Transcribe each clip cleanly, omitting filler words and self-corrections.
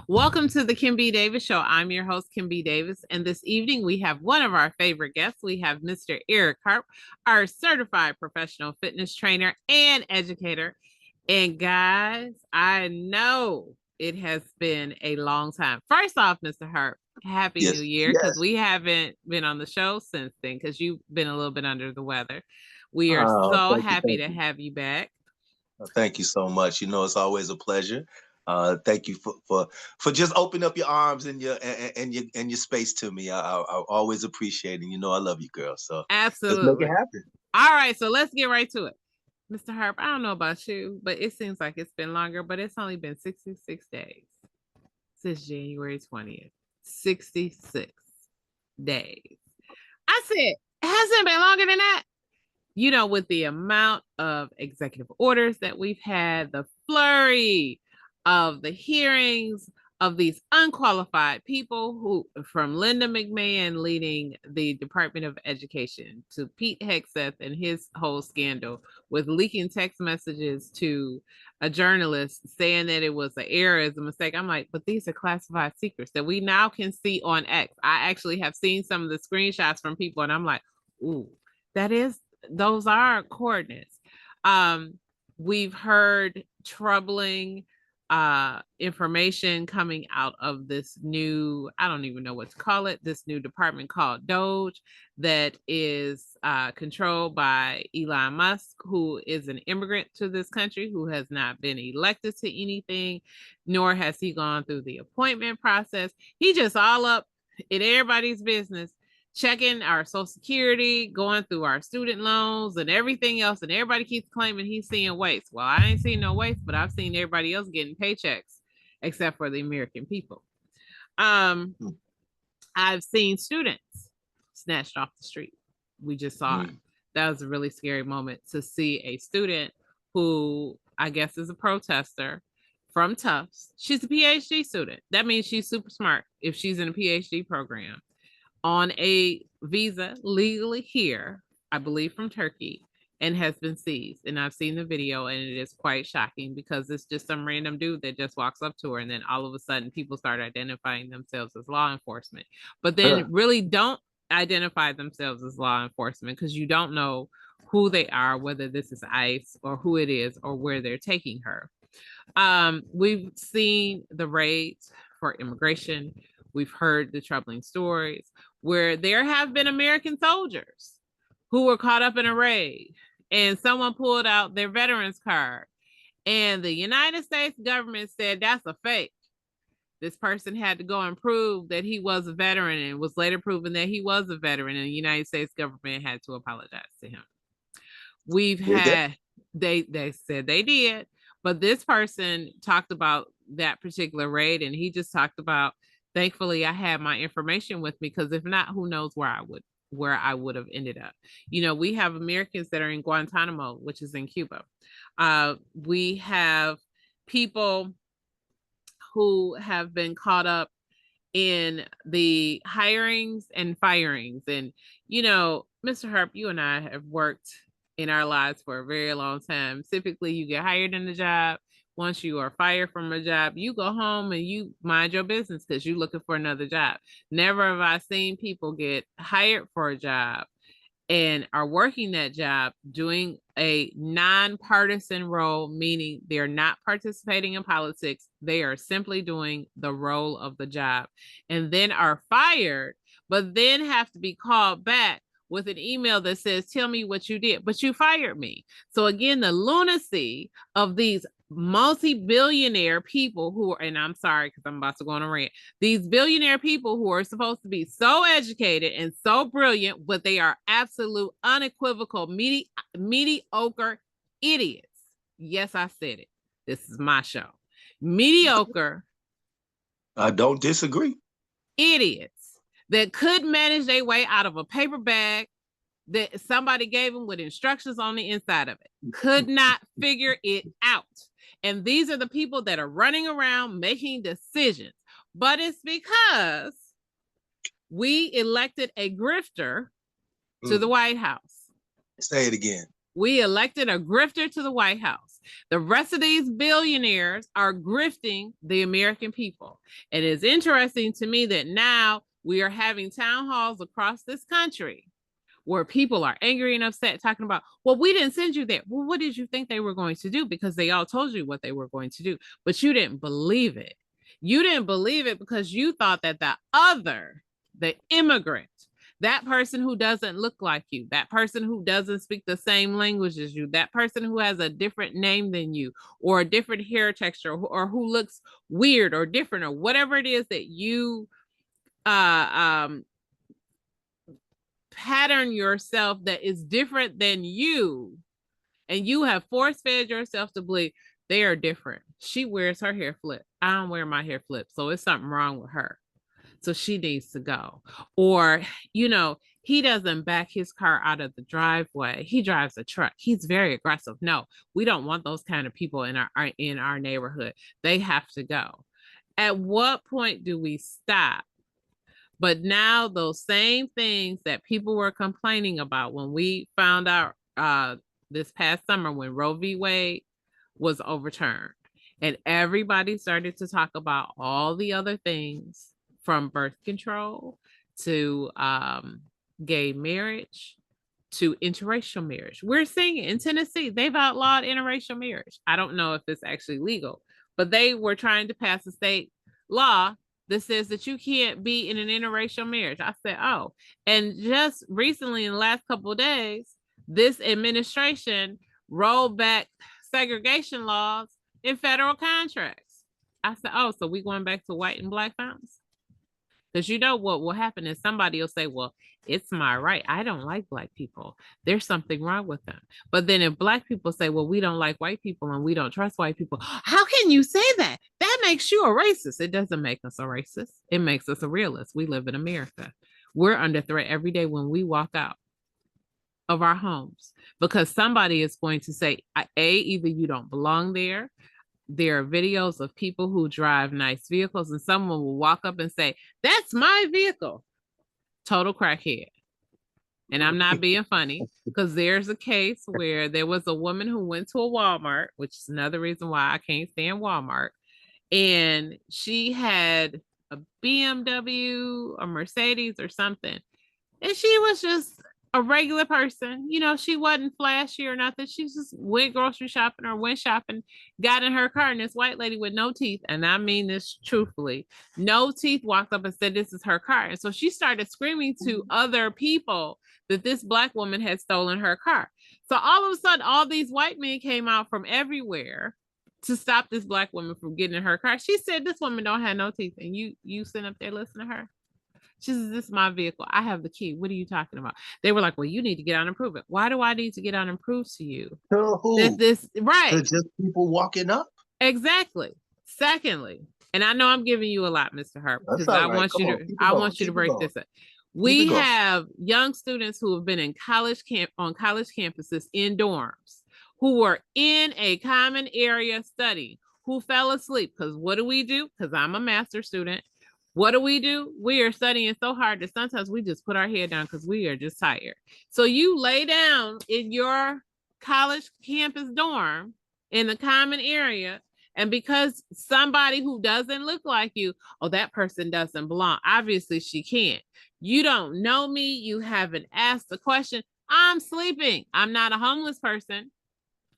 Welcome to the Kim B. Davis Show. I'm your host, Kim B. Davis, and this evening we have one of our favorite guests. We have Mr. Eric Harp, our certified professional fitness trainer and educator. And guys, I know it has been a long time. First off, Mr. Harp, Happy New Yes, Year, because yes. we haven't been on the show since then, because you've been a little bit under the weather. We are Oh, so thank you, happy thank to you. have you back. Thank you so much. It's always a pleasure. Thank you for just opening up your arms and your space to me. I always appreciate it. I love you, girl. So let's make it Absolutely. happen. All right, so let's get right to it. Mr. Harp, I don't know about you, but it seems like it's been longer, but it's only been 66 days since January 20th. 66 days. I said, hasn't it been longer than that? With the amount of executive orders that we've had, the flurry of the hearings of these unqualified people who, from Linda McMahon leading the Department of Education to Pete Hegseth and his whole scandal with leaking text messages to a journalist saying that it was an error, as a mistake. I'm like, but these are classified secrets that we now can see on X. I actually have seen some of the screenshots from people, and I'm like, ooh, that is those are coordinates. Um, we've heard troubling information coming out of this new, I don't even know what to call it, this new department called Doge that is controlled by Elon Musk, who is an immigrant to this country, who has not been elected to anything, nor has he gone through the appointment process. He just all up in everybody's business, checking our social security, going through our student loans and everything else. And everybody keeps claiming he's seeing waste. Well, I ain't seen no waste, but I've seen everybody else getting paychecks except for the American people. Mm, I've seen students snatched off the street. We just saw it. mm. That was a really scary moment to see a student who I guess is a protester from Tufts. She's a PhD student. That means she's super smart if she's in a PhD program on a visa legally here, I believe from Turkey, and has been seized. And I've seen the video, and it is quite shocking because it's just some random dude that just walks up to her, and then all of a sudden people start identifying themselves as law enforcement, but then really don't identify themselves as law enforcement because you don't know who they are, whether this is ICE or who it is or where they're taking her. We've seen the raids for immigration. We've heard the troubling stories where there have been American soldiers who were caught up in a raid and someone pulled out their veterans card. And the United States government said that's a fake. This person had to go and prove that he was a veteran and was later proven that he was a veteran. And the United States government had to apologize to him. We've Did that? had, they said they did, but this person talked about that particular raid and he just talked about, thankfully I had my information with me because if not, who knows where I would have ended up. We have Americans that are in Guantanamo, which is in Cuba. We have people who have been caught up in the hirings and firings. And, Mr. Harp, you and I have worked in our lives for a very long time. Typically, you get hired in the job. Once you are fired from a job, you go home and you mind your business because you're looking for another job. Never have I seen people get hired for a job and are working that job doing a nonpartisan role, meaning they're not participating in politics. They are simply doing the role of the job and then are fired, but then have to be called back with an email that says, tell me what you did, but you fired me. So again, the lunacy of these multi-billionaire people who are, and I'm sorry because I'm about to go on a rant, these billionaire people who are supposed to be so educated and so brilliant, but they are absolute unequivocal mediocre idiots. Yes, I said it. This is my show. Mediocre I don't disagree. idiots that could manage their way out of a paper bag that somebody gave them with instructions on the inside of it. Could not figure it out. And these are the people that are running around making decisions. But it's because we elected a grifter to the White House. Say it again. We elected a grifter to the White House. The rest of these billionaires are grifting the American people. And it's interesting to me that now we are having town halls across this country where people are angry and upset, talking about, well, we didn't send you there. Well, what did you think they were going to do? Because they all told you what they were going to do, but you didn't believe it. You didn't believe it because you thought that the immigrant, that person who doesn't look like you, that person who doesn't speak the same language as you, that person who has a different name than you, or a different hair texture, or who looks weird or different, or whatever it is that you pattern yourself that is different than you, and you have force-fed yourself to believe they are different. She wears her hair flip. I don't wear my hair flip, so it's something wrong with her. So she needs to go. Or, he doesn't back his car out of the driveway. He drives a truck. He's very aggressive. No, we don't want those kind of people in our neighborhood. They have to go. At what point do we stop? But now those same things that people were complaining about when we found out this past summer when Roe v. Wade was overturned, and everybody started to talk about all the other things from birth control to gay marriage to interracial marriage. We're seeing it in Tennessee. They've outlawed interracial marriage. I don't know if it's actually legal, but they were trying to pass a state law that says that you can't be in an interracial marriage. I said, oh, and just recently in the last couple of days, this administration rolled back segregation laws in federal contracts. I said, oh, so we going back to white and black fountains? Because you know what will happen is somebody will say, well, it's my right. I don't like black people. There's something wrong with them. But then if black people say, well, we don't like white people and we don't trust white people, how can you say that? That makes you a racist. It doesn't make us a racist. It makes us a realist. We live in America. We're under threat every day when we walk out of our homes because somebody is going to say, either you don't belong there. There are videos of people who drive nice vehicles and someone will walk up and say, that's my vehicle. Total crackhead. And I'm not being funny because there's a case where there was a woman who went to a Walmart, which is another reason why I can't stand Walmart. And she had a BMW, a Mercedes or something. And she was just a regular person. She wasn't flashy or nothing. She just went grocery shopping or went shopping, got in her car, and this white lady with no teeth, and I mean this truthfully, no teeth, walked up and said, this is her car. And so she started screaming to other people that this black woman had stolen her car. So all of a sudden, all these white men came out from everywhere to stop this black woman from getting in her car. She said, this woman don't have no teeth, and you sit up there listening to her? She says, this is my vehicle. I have the key. What are you talking about? They were like, well, you need to get out and prove it. Why do I need to get out and prove to you? Who? Right. To just people walking up. Exactly. Secondly, and I know I'm giving you a lot, Mr. Harp, because I want you to break this up. We have young students who have been in college campuses in dorms who were in a common area studying, who fell asleep. Because what do we do? Because I'm a master's student. What do? We are studying so hard that sometimes we just put our head down because we are just tired. So you lay down in your college campus dorm in the common area, and because somebody who doesn't look like you, oh, that person doesn't belong. Obviously, she can't. You don't know me. You haven't asked the question. I'm sleeping. I'm not a homeless person.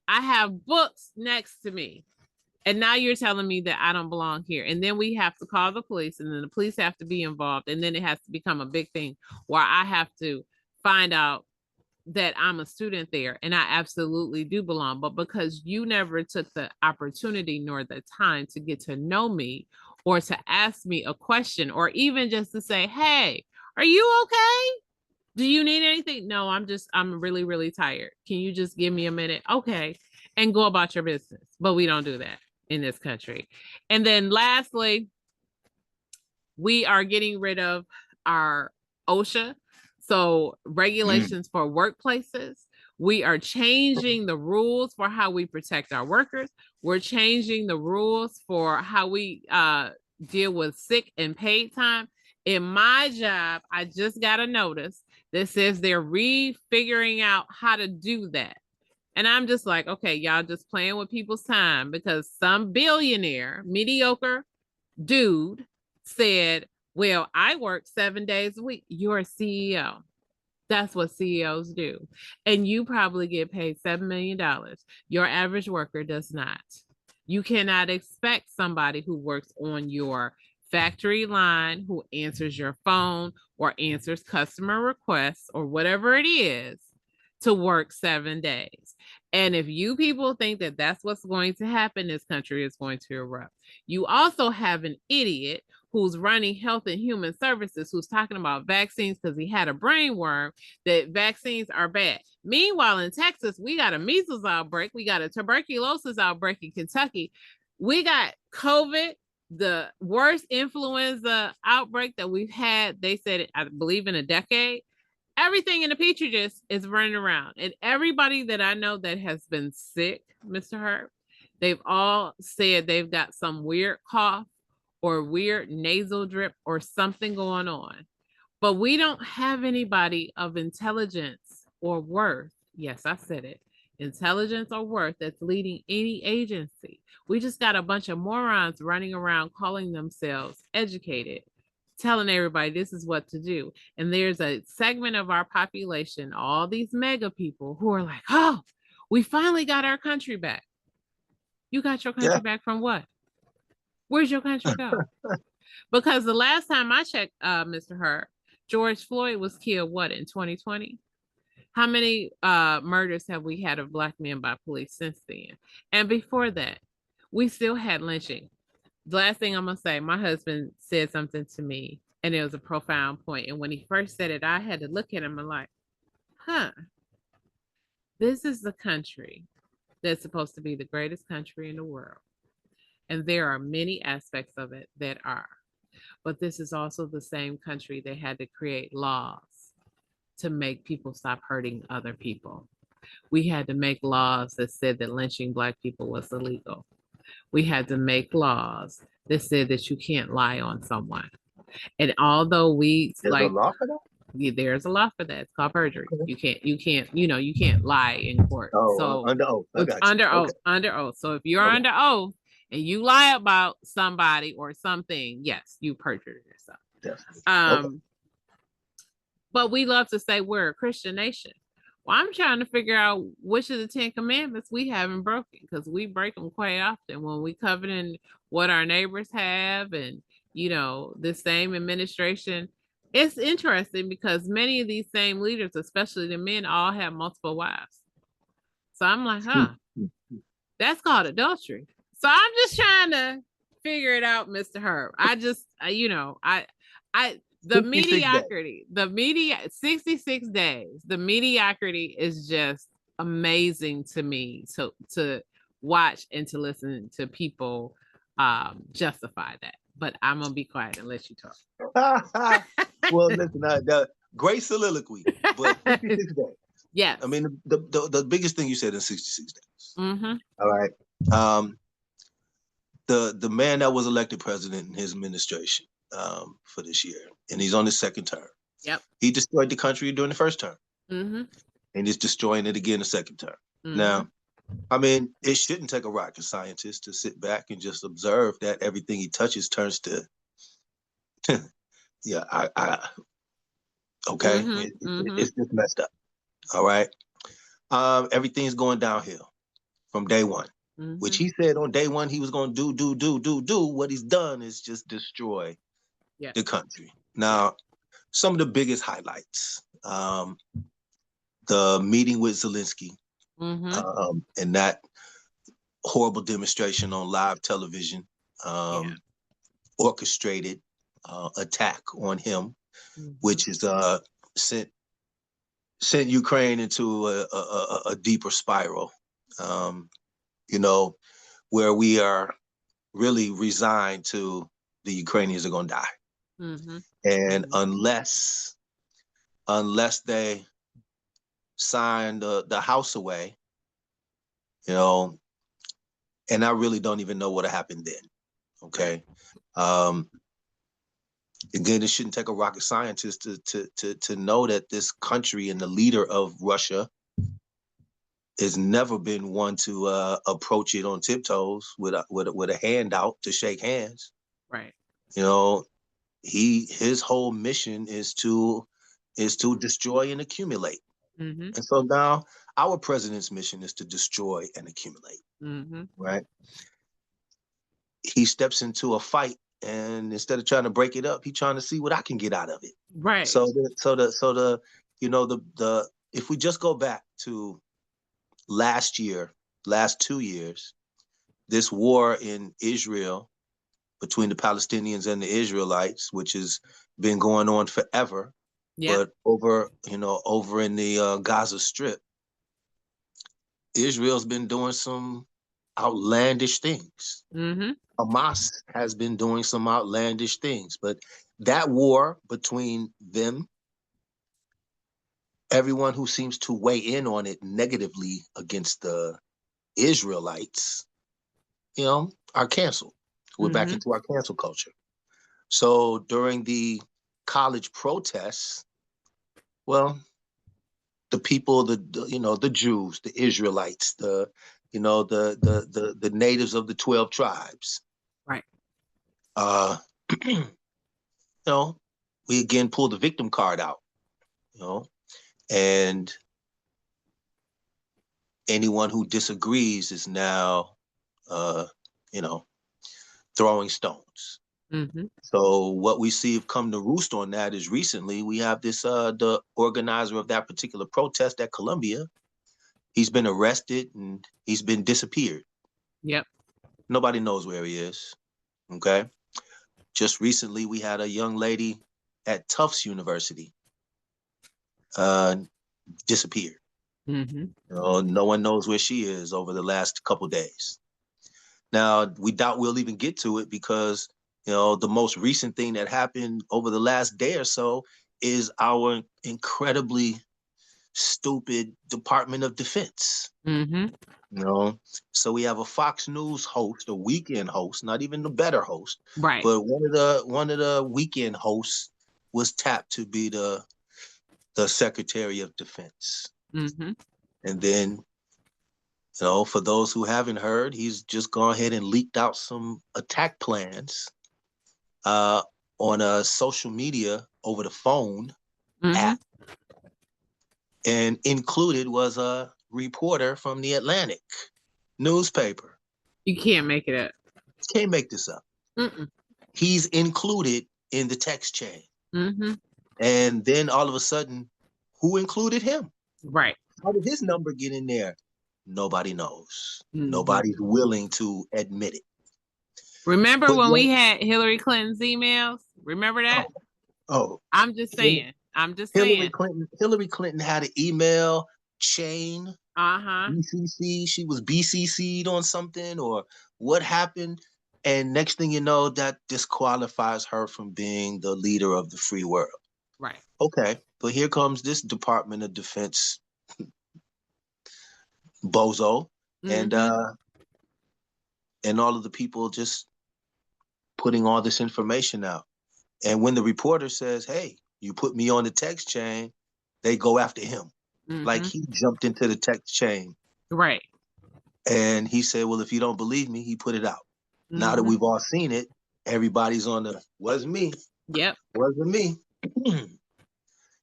I have books next to me. And now you're telling me that I don't belong here. And then we have to call the police, and then the police have to be involved. And then it has to become a big thing where I have to find out that I'm a student there and I absolutely do belong. But because you never took the opportunity nor the time to get to know me or to ask me a question, or even just to say, hey, are you okay? Do you need anything? No, I'm really, really tired. Can you just give me a minute? Okay. And go about your business. But we don't do that in this country. And then lastly, we are getting rid of our OSHA. So regulations for workplaces. We are changing the rules for how we protect our workers. We're changing the rules for how we deal with sick and paid time. In my job, I just got a notice that says they're refiguring out how to do that. And I'm just like, okay, y'all just playing with people's time because some billionaire, mediocre dude said, well, I work 7 days a week. You're a CEO. That's what CEOs do. And you probably get paid $7 million. Your average worker does not. You cannot expect somebody who works on your factory line, who answers your phone or answers customer requests or whatever it is, to work 7 days. And if you people think that that's what's going to happen, this country is going to erupt. You also have an idiot who's running Health and Human Services, who's talking about vaccines because he had a brain worm, that vaccines are bad. Meanwhile, in Texas, we got a measles outbreak. We got a tuberculosis outbreak in Kentucky. We got COVID, the worst influenza outbreak that we've had, they said, I believe, in a decade. Everything in the Petri dish is running around. And everybody that I know that has been sick, Mr. Harp, they've all said they've got some weird cough or weird nasal drip or something going on. But we don't have anybody of intelligence or worth. Yes, I said it. Intelligence or worth that's leading any agency. We just got a bunch of morons running around calling themselves educated, telling everybody this is what to do. And there's a segment of our population, all these mega people, who are like, oh, we finally got our country back. You got your country back from what? Where's your country go? Because the last time I checked, Mr. Hurt, George Floyd was killed, what, in 2020? How many murders have we had of Black men by police since then? And before that, we still had lynching. The last thing I'm going to say, my husband said something to me, and it was a profound point. And when he first said it, I had to look at him and like, huh, this is the country that's supposed to be the greatest country in the world. And there are many aspects of it that are. But this is also the same country that had to create laws to make people stop hurting other people. We had to make laws that said that lynching Black people was illegal. We had to make laws that said that you can't lie on someone. And although there's a law for that? There's a law for that. It's called perjury. You can't lie in court. Oh, so under oath. Under oath. So if you're under oath and you lie about somebody or something, yes, you perjured yourself. Definitely. But we love to say we're a Christian nation. Well, I'm trying to figure out which of the 10 commandments we haven't broken, because we break them quite often when we coveting what our neighbors have and, the same administration. It's interesting because many of these same leaders, especially the men, all have multiple wives. So I'm like, that's called adultery. So I'm just trying to figure it out, Mr. Herb. The mediocrity, 66 days, the mediocrity is just amazing to me to watch and to listen to people justify that. But I'm going to be quiet and let you talk. Well, listen, the great soliloquy, but 66 days. Yes. I mean, the biggest thing you said in 66 days. Mm-hmm. All right. The man that was elected president in his administration for this year, and he's on his second term. Yep. He destroyed the country during the first term. Mm-hmm. And he's destroying it again the second term. Mm-hmm. Now, I mean, it shouldn't take a rocket scientist to sit back and just observe that everything he touches turns to, yeah, okay, Mm-hmm. it's just messed up. All right, everything's going downhill from day one, which he said on day one he was going to do. What he's done is just destroy the country. Now, some of the biggest highlights, the meeting with Zelensky. And that horrible demonstration on live television, orchestrated attack on him, which is sent Ukraine into a deeper spiral, where we are really resigned to the Ukrainians are going to die. And unless they sign the house away, and I really don't even know what happened then. Okay. Again, it shouldn't take a rocket scientist to know that this country and the leader of Russia has never been one to approach it on tiptoes with a hand out to shake hands. Right. You know, his whole mission is to destroy and accumulate. Mm-hmm. And so now our president's mission is to destroy and accumulate. Mm-hmm. Right. He steps into a fight, and instead of trying to break it up, he's trying to see what I can get out of it. Right. So if we just go back to last 2 years, this war in Israel between the Palestinians and the Israelites, which has been going on forever, but over in the Gaza Strip, Israel's been doing some outlandish things. Mm-hmm. Hamas has been doing some outlandish things, but that war between them, everyone who seems to weigh in on it negatively against the Israelites, are canceled. We're back into our cancel culture. So during the college protests, well, the people, the Jews, the Israelites, the natives of the 12 tribes, right? We again pull the victim card out, and anyone who disagrees is now, throwing stones. Mm-hmm. So what we see have come to roost on that is recently we have this, the organizer of that particular protest at Columbia. He's been arrested and he's been disappeared. Yep. Nobody knows where he is. Okay. Just recently we had a young lady at Tufts University disappeared. Mm-hmm. No one knows where she is over the last couple days. Now, we doubt we'll even get to it because, the most recent thing that happened over the last day or so is our incredibly stupid Department of Defense. Mm-hmm. So we have a Fox News host, a weekend host, not even the better host, right? But one of the weekend hosts was tapped to be the Secretary of Defense. Mm-hmm. And then, for those who haven't heard, he's just gone ahead and leaked out some attack plans on social media over the phone app. And included was a reporter from the Atlantic newspaper. You can't make it up. Can't make this up. Mm-mm. He's included in the text chain. Mm-hmm. And then all of a sudden, who included him? Right. How did his number get in there? Nobody knows. Mm-hmm. Nobody's willing to admit it. Remember when we had Hillary Clinton's emails? Remember that? Oh. I'm just saying. Hillary Clinton had an email chain. BCC. She was BCC'd on something, or what happened? And next thing you know, that disqualifies her from being the leader of the free world. Right. Okay. But here comes this Department of Defense bozo, and all of the people just putting all this information out. And when the reporter says, "Hey, you put me on the text chain," they go after him. Like he jumped into the text chain. Right. And he said, "Well, if you don't believe me," he put it out. Now that we've all seen it, everybody's on the, wasn't me. Yep. Wasn't me.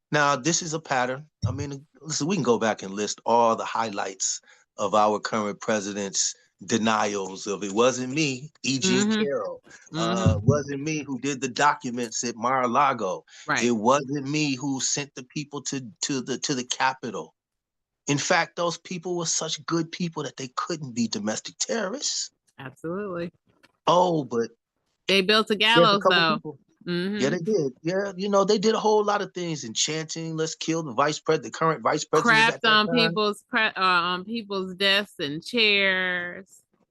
Now, this is a pattern. I mean, listen, we can go back and list all the highlights of our current president's denials of it wasn't me, E.G. Carroll. Wasn't me who did the documents at Mar-a-Lago. Right. It wasn't me who sent the people to the Capitol. In fact, those people were such good people that they couldn't be domestic terrorists. Absolutely. Oh, but they built a gallows, though. Yeah, they did. Yeah, they did a whole lot of things, enchanting. Let's kill the current vice president. Craft on people's desks and chairs.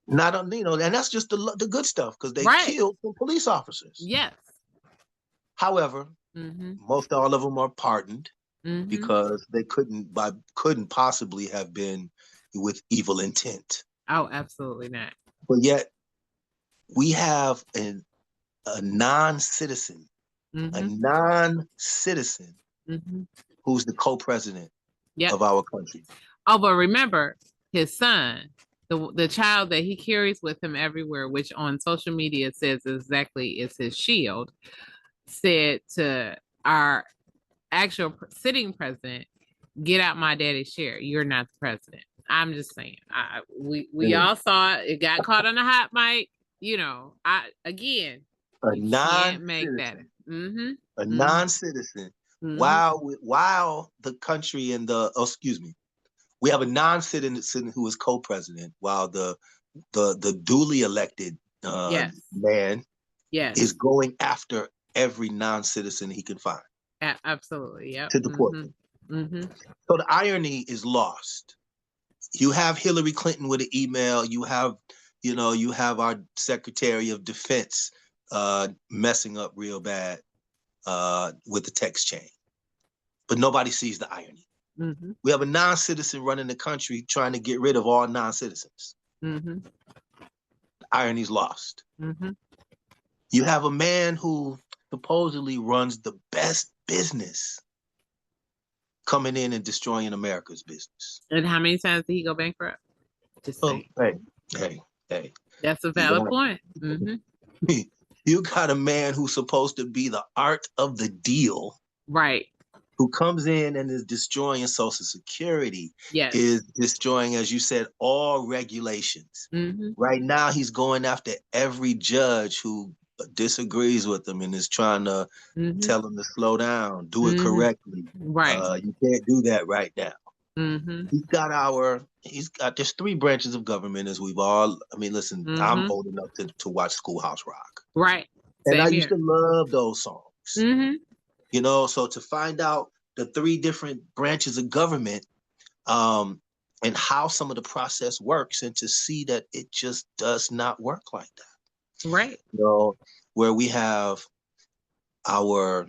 Not on, and that's just the good stuff because they killed some police officers. Yes. However, most all of them are pardoned because they couldn't possibly have been with evil intent. Oh, absolutely not. But yet, we have a non-citizen, who's the co-president of our country. Oh, but remember, his son, the child that he carries with him everywhere, which on social media says exactly is his shield, said to our actual sitting president, "Get out my daddy's chair. You're not the president." I'm just saying. We all saw it. It got caught on the hot mic. You know, again, you can't make that. A non-citizen. While the country and we have a non-citizen who is co-president, while the duly elected man is going after every non-citizen he can find. Absolutely, yeah. To deport them. So the irony is lost. You have Hillary Clinton with an email. You have our Secretary of Defense messing up real bad with the text chain, but nobody sees the irony. We have a non-citizen running the country trying to get rid of all non-citizens. The irony's lost. You have a man who supposedly runs the best business coming in and destroying America's business. And how many times did he go bankrupt? Just saying. Hey. That's a valid point. You got a man who's supposed to be the art of the deal. Right. Who comes in and is destroying Social Security, is destroying, as you said, all regulations. Right now, he's going after every judge who disagrees with him and is trying to tell him to slow down, do it correctly. Right. You can't do that right now. He's got there's 3 branches of government, as we've all. I mean, listen, I'm old enough to watch Schoolhouse Rock. Right. And I used to love those songs. You know, so to find out the 3 different branches of government and how some of the process works, and to see that it just does not work like that. Right. You know, where we have our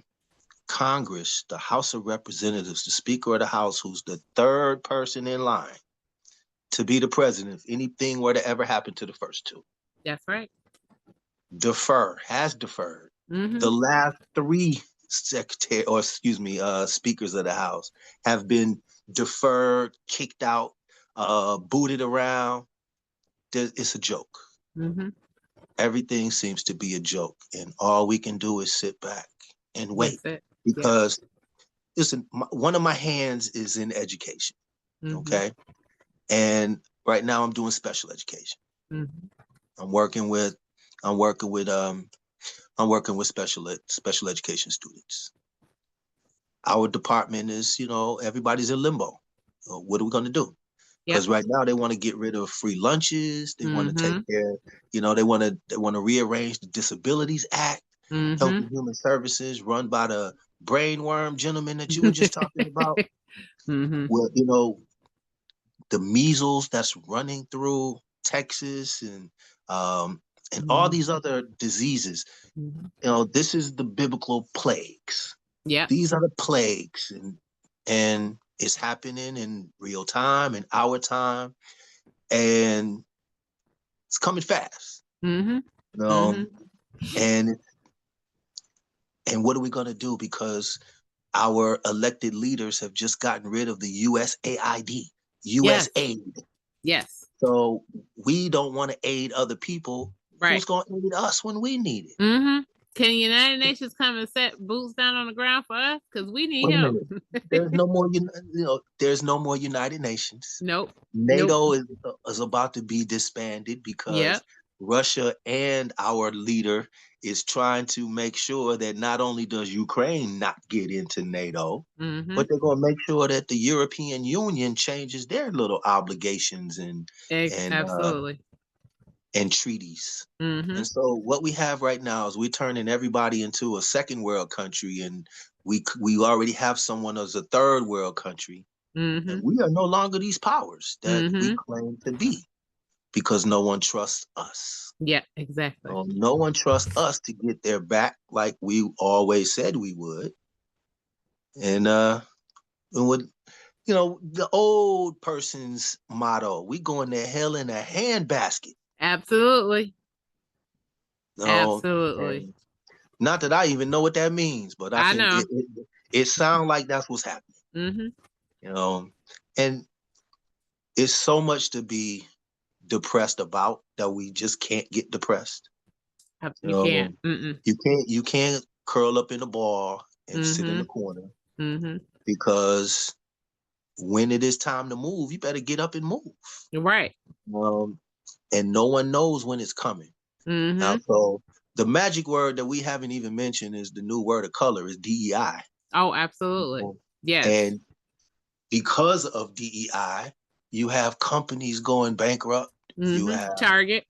Congress, the House of Representatives, the Speaker of the House, who's the 3rd person in line to be the president if anything were to ever happen to the first 2. That's right. Has deferred. The last 3 speakers of the House have been deferred, kicked out, booted around. It's a joke. Everything seems to be a joke, and all we can do is sit back and wait. Because listen, one of my hands is in education. Okay, and right now I'm doing special education. I'm working with special education students. Our department is, everybody's in limbo. What are we going to do? Because right now they want to get rid of free lunches. They want to take care, they want to rearrange the Disabilities Act, Health and Human Services, run by the brainworm gentleman that you were just talking about. Well, the measles that's running through Texas and all these other diseases. This is the biblical plagues. These are the plagues, and it's happening in real time, in our time, and it's coming fast. And what are we going to do? Because our elected leaders have just gotten rid of the USAID, USAID. Yes. So we don't want to aid other people. Right. Who's going to aid us when we need it? Can the United Nations come and set boots down on the ground for us? Because we need help. There's no more, there's no more United Nations. Nope. NATO is about to be disbanded because Russia and our leader is trying to make sure that not only does Ukraine not get into NATO, but they're going to make sure that the European Union changes their little obligations and absolutely. And treaties. And so what we have right now is we're turning everybody into a second world country, and we already have someone as a third world country. And we are no longer these powers that we claim to be, because no one trusts us. Yeah, exactly. No one trusts us to get their back like we always said we would. And what the old person's motto, we going to hell in a handbasket. Absolutely. Absolutely. Not that I even know what that means, but I know it sounds like that's what's happening. And it's so much to be depressed about that we just can't get depressed. You can't. You can't curl up in a ball and sit in the corner because when it is time to move, you better get up and move. Right. And no one knows when it's coming. Now, so the magic word that we haven't even mentioned is the new word of color is DEI. Oh, absolutely. Yes. And because of DEI, you have companies going bankrupt. You have Target.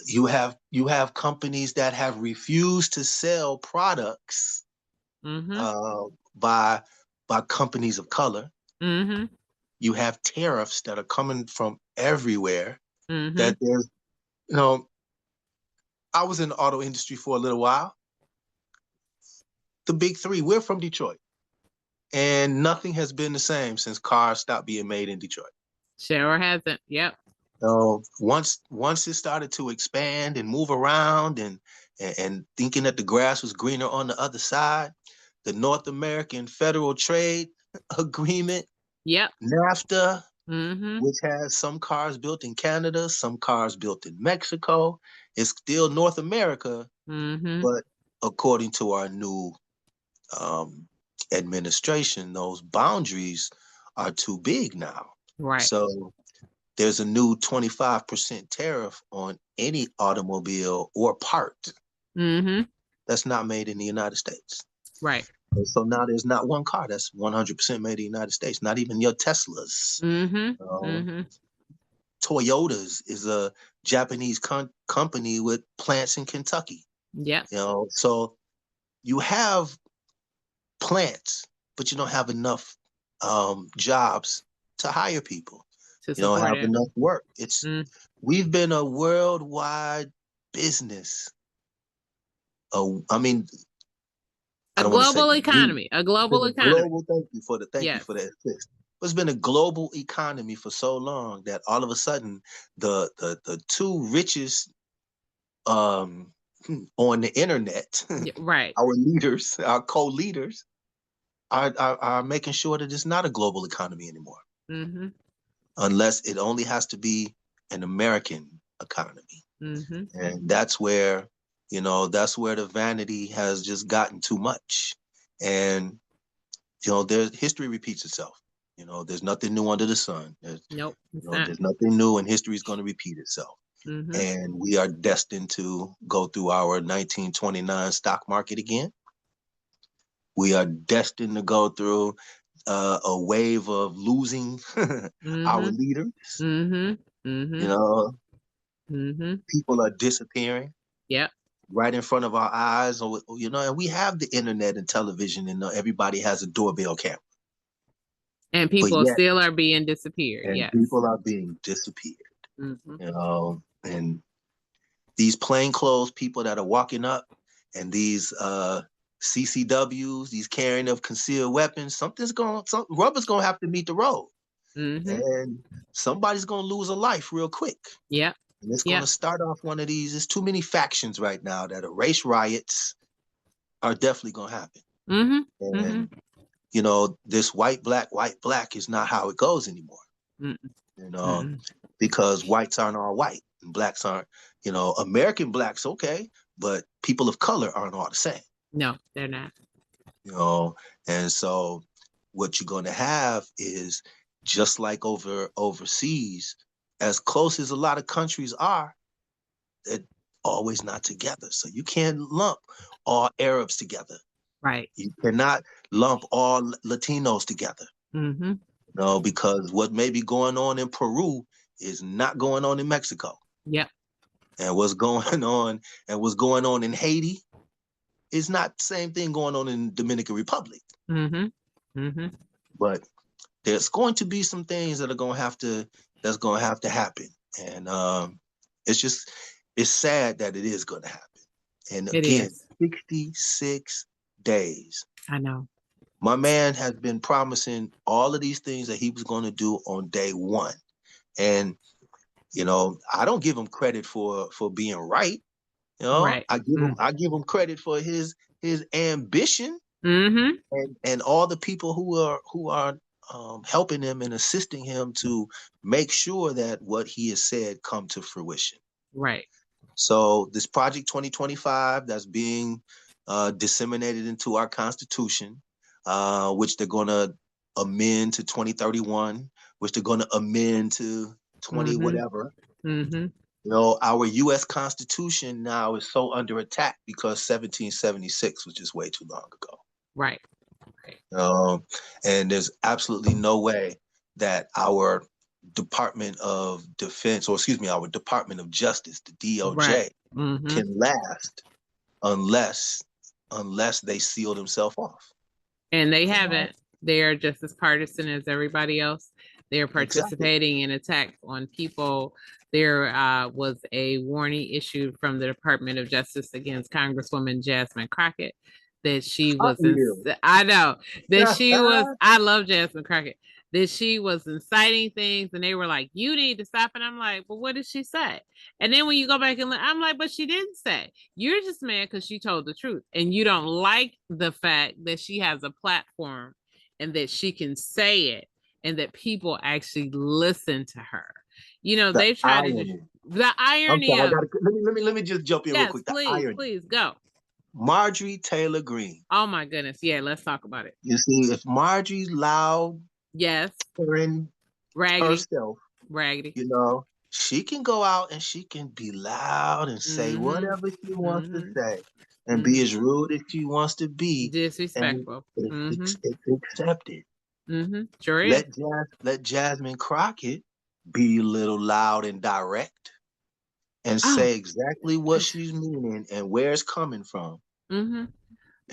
You have companies that have refused to sell products by companies of color. You have tariffs that are coming from everywhere. That there's, I was in the auto industry for a little while. The big three, we're from Detroit. And nothing has been the same since cars stopped being made in Detroit. Sure hasn't. Yep. So once it started to expand and move around and thinking that the grass was greener on the other side, the North American Federal Trade Agreement, NAFTA, which has some cars built in Canada, some cars built in Mexico, it's still North America, but according to our new administration, those boundaries are too big now. Right. So there's a new 25% tariff on any automobile or part that's not made in the United States. Right. And so now there's not one car that's 100% made in the United States, not even your Teslas. Toyotas is a Japanese company with plants in Kentucky. Yeah. So you have plants, but you don't have enough jobs to hire people. You don't have enough work. We've been a worldwide business. I mean, a global economy. A global economy. Thank you for that assist. It's been a global economy for so long that all of a sudden the two richest on the internet, right, our leaders, our co-leaders, are making sure that it's not a global economy anymore. Unless it only has to be an American economy. And that's where the vanity has just gotten too much. And, history repeats itself. There's nothing new under the sun. There's nothing new, and history is going to repeat itself. And we are destined to go through our 1929 stock market again. We are destined to go through a wave of losing our leaders. People are disappearing. Yep. Right in front of our eyes. And we have the internet and television, and everybody has a doorbell camera. And people still are being disappeared. And people are being disappeared. And these plainclothes people that are walking up, and these CCWs, these carrying of concealed weapons, rubber's gonna have to meet the road. And somebody's gonna lose a life real quick. Yeah. And it's gonna start off one of these. There's too many factions right now that race riots are definitely gonna happen. And this white black is not how it goes anymore. Because whites aren't all white and blacks aren't. American blacks okay, but people of color aren't all the same. No, they're not. And so what you're going to have is just like overseas, as close as a lot of countries are, they're always not together. So you can't lump all Arabs together. Right. You cannot lump all Latinos together. Because what may be going on in Peru is not going on in Mexico. Yep. And what's going on in Haiti is not the same thing going on in Dominican Republic. But there's going to be some things that's going to have to happen. And it's sad that it is going to happen. And again, 66 days. I know. My man has been promising all of these things that he was going to do on day one. And, I don't give him credit for being right. Right. I give him credit for his ambition. And all the people who are helping him and assisting him to make sure that what he has said come to fruition. Right. So this Project 2025 that's being disseminated into our Constitution, which they're going to amend to 2031, which they're going to amend to 20 whatever. Mm-hmm. You know, our U.S. Constitution now is so under attack because 1776 was just way too long ago. Right. And there's absolutely no way that our Department of Defense, or excuse me, our Department of Justice, the DOJ, can last unless they seal themselves off. And they haven't. They are just as partisan as everybody else. They're participating in attacks on people. There was a warning issued from the Department of Justice against Congresswoman Jasmine Crockett that she was, I know that she was, I love Jasmine Crockett, that she was inciting things, and they were like, you need to stop. And I'm like, well, what did she say? And then when you go back and look, I'm like, but she didn't say. You're just mad because she told the truth, and you don't like the fact that she has a platform and that she can say it and that people actually listen to her. You know, they try to the irony of, let me just jump in real quick. Please go. Marjorie Taylor Greene. Oh my goodness. Yeah, let's talk about it. You see, if Marjorie's loud, herself, raggedy, you know, she can go out and she can be loud and say whatever she wants to say and be as rude as she wants to be. Disrespectful. It's accepted. Sure is. Let Jasmine Crockett be a little loud and direct and say exactly what she's meaning and where it's coming from. And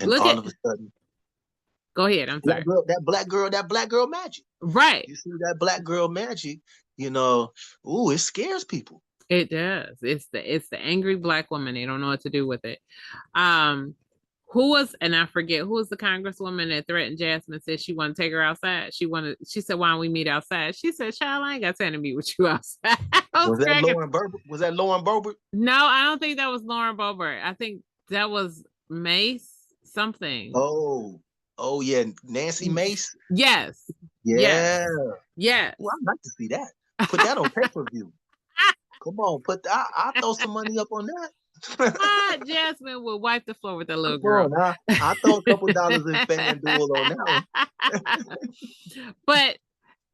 all of a sudden, go ahead. I'm sorry. That black girl magic. Right. You see that black girl magic, you know, it scares people. It does. It's the angry black woman. They don't know what to do with it. And I forget who was the congresswoman that threatened Jasmine, said she wanted to take her outside. She said, why don't we meet outside? She said, child, I ain't got time to meet with you outside. Was that Lauren Boebert? No, I don't think that was Lauren Boebert. I think that was Mace something. Oh yeah, Nancy Mace. Yes. Yeah. Yes. Well, I'd like to see that. Put that on pay-per-view. Come on, I'll throw some money up on that. Jasmine will wipe the floor with that little girl. I'll throw a couple dollars in FanDuel on that one. But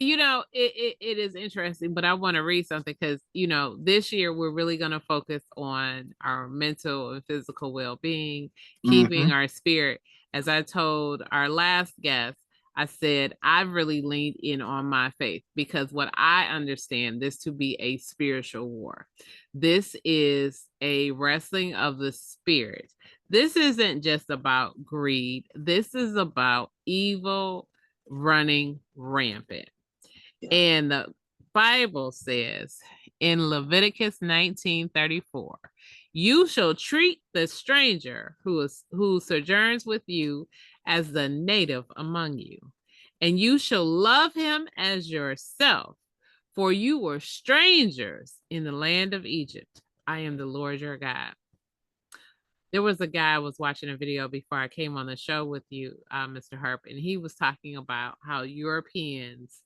you know, it is interesting, but I want to read something because, you know, this year we're really going to focus on our mental and physical well-being, keeping our spirit. As I told our last guest, I said, I've really leaned in on my faith because what I understand this to be a spiritual war. This is a wrestling of the spirit. This isn't just about greed. This is about evil running rampant. And the Bible says in Leviticus 19:34, you shall treat the stranger who sojourns with you as the native among you, and you shall love him as yourself, for you were strangers in the land of Egypt. I am the Lord your God. There was a guy I was watching a video before I came on the show with you, Mr. Harp, and he was talking about how Europeans,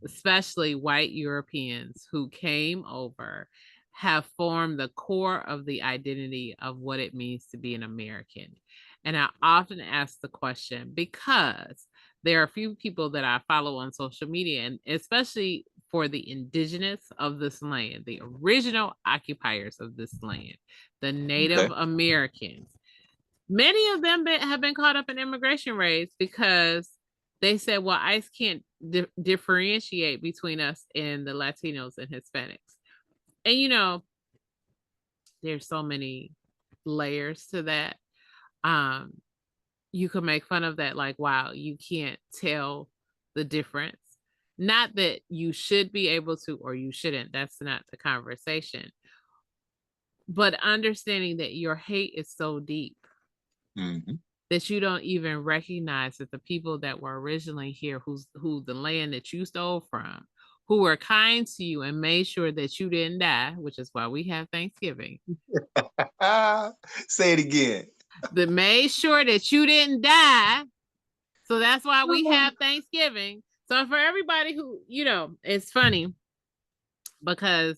especially white Europeans who came over, have formed the core of the identity of what it means to be an American. And I often ask the question because there are a few people that I follow on social media, and especially for the indigenous of this land, the original occupiers of this land, the Native Americans. Many of them have been caught up in immigration raids because they said, well, ICE can't differentiate between us and the Latinos and Hispanics. And, you know, there's so many layers to that. You could make fun of that, like, wow, you can't tell the difference. Not that you should be able to or you shouldn't. That's not the conversation. But understanding that your hate is so deep that you don't even recognize that the people that were originally here, who the land that you stole from, who were kind to you and made sure that you didn't die, which is why we have Thanksgiving. Say it again. That made sure that you didn't die. So that's why we have Thanksgiving. So for everybody who, it's funny because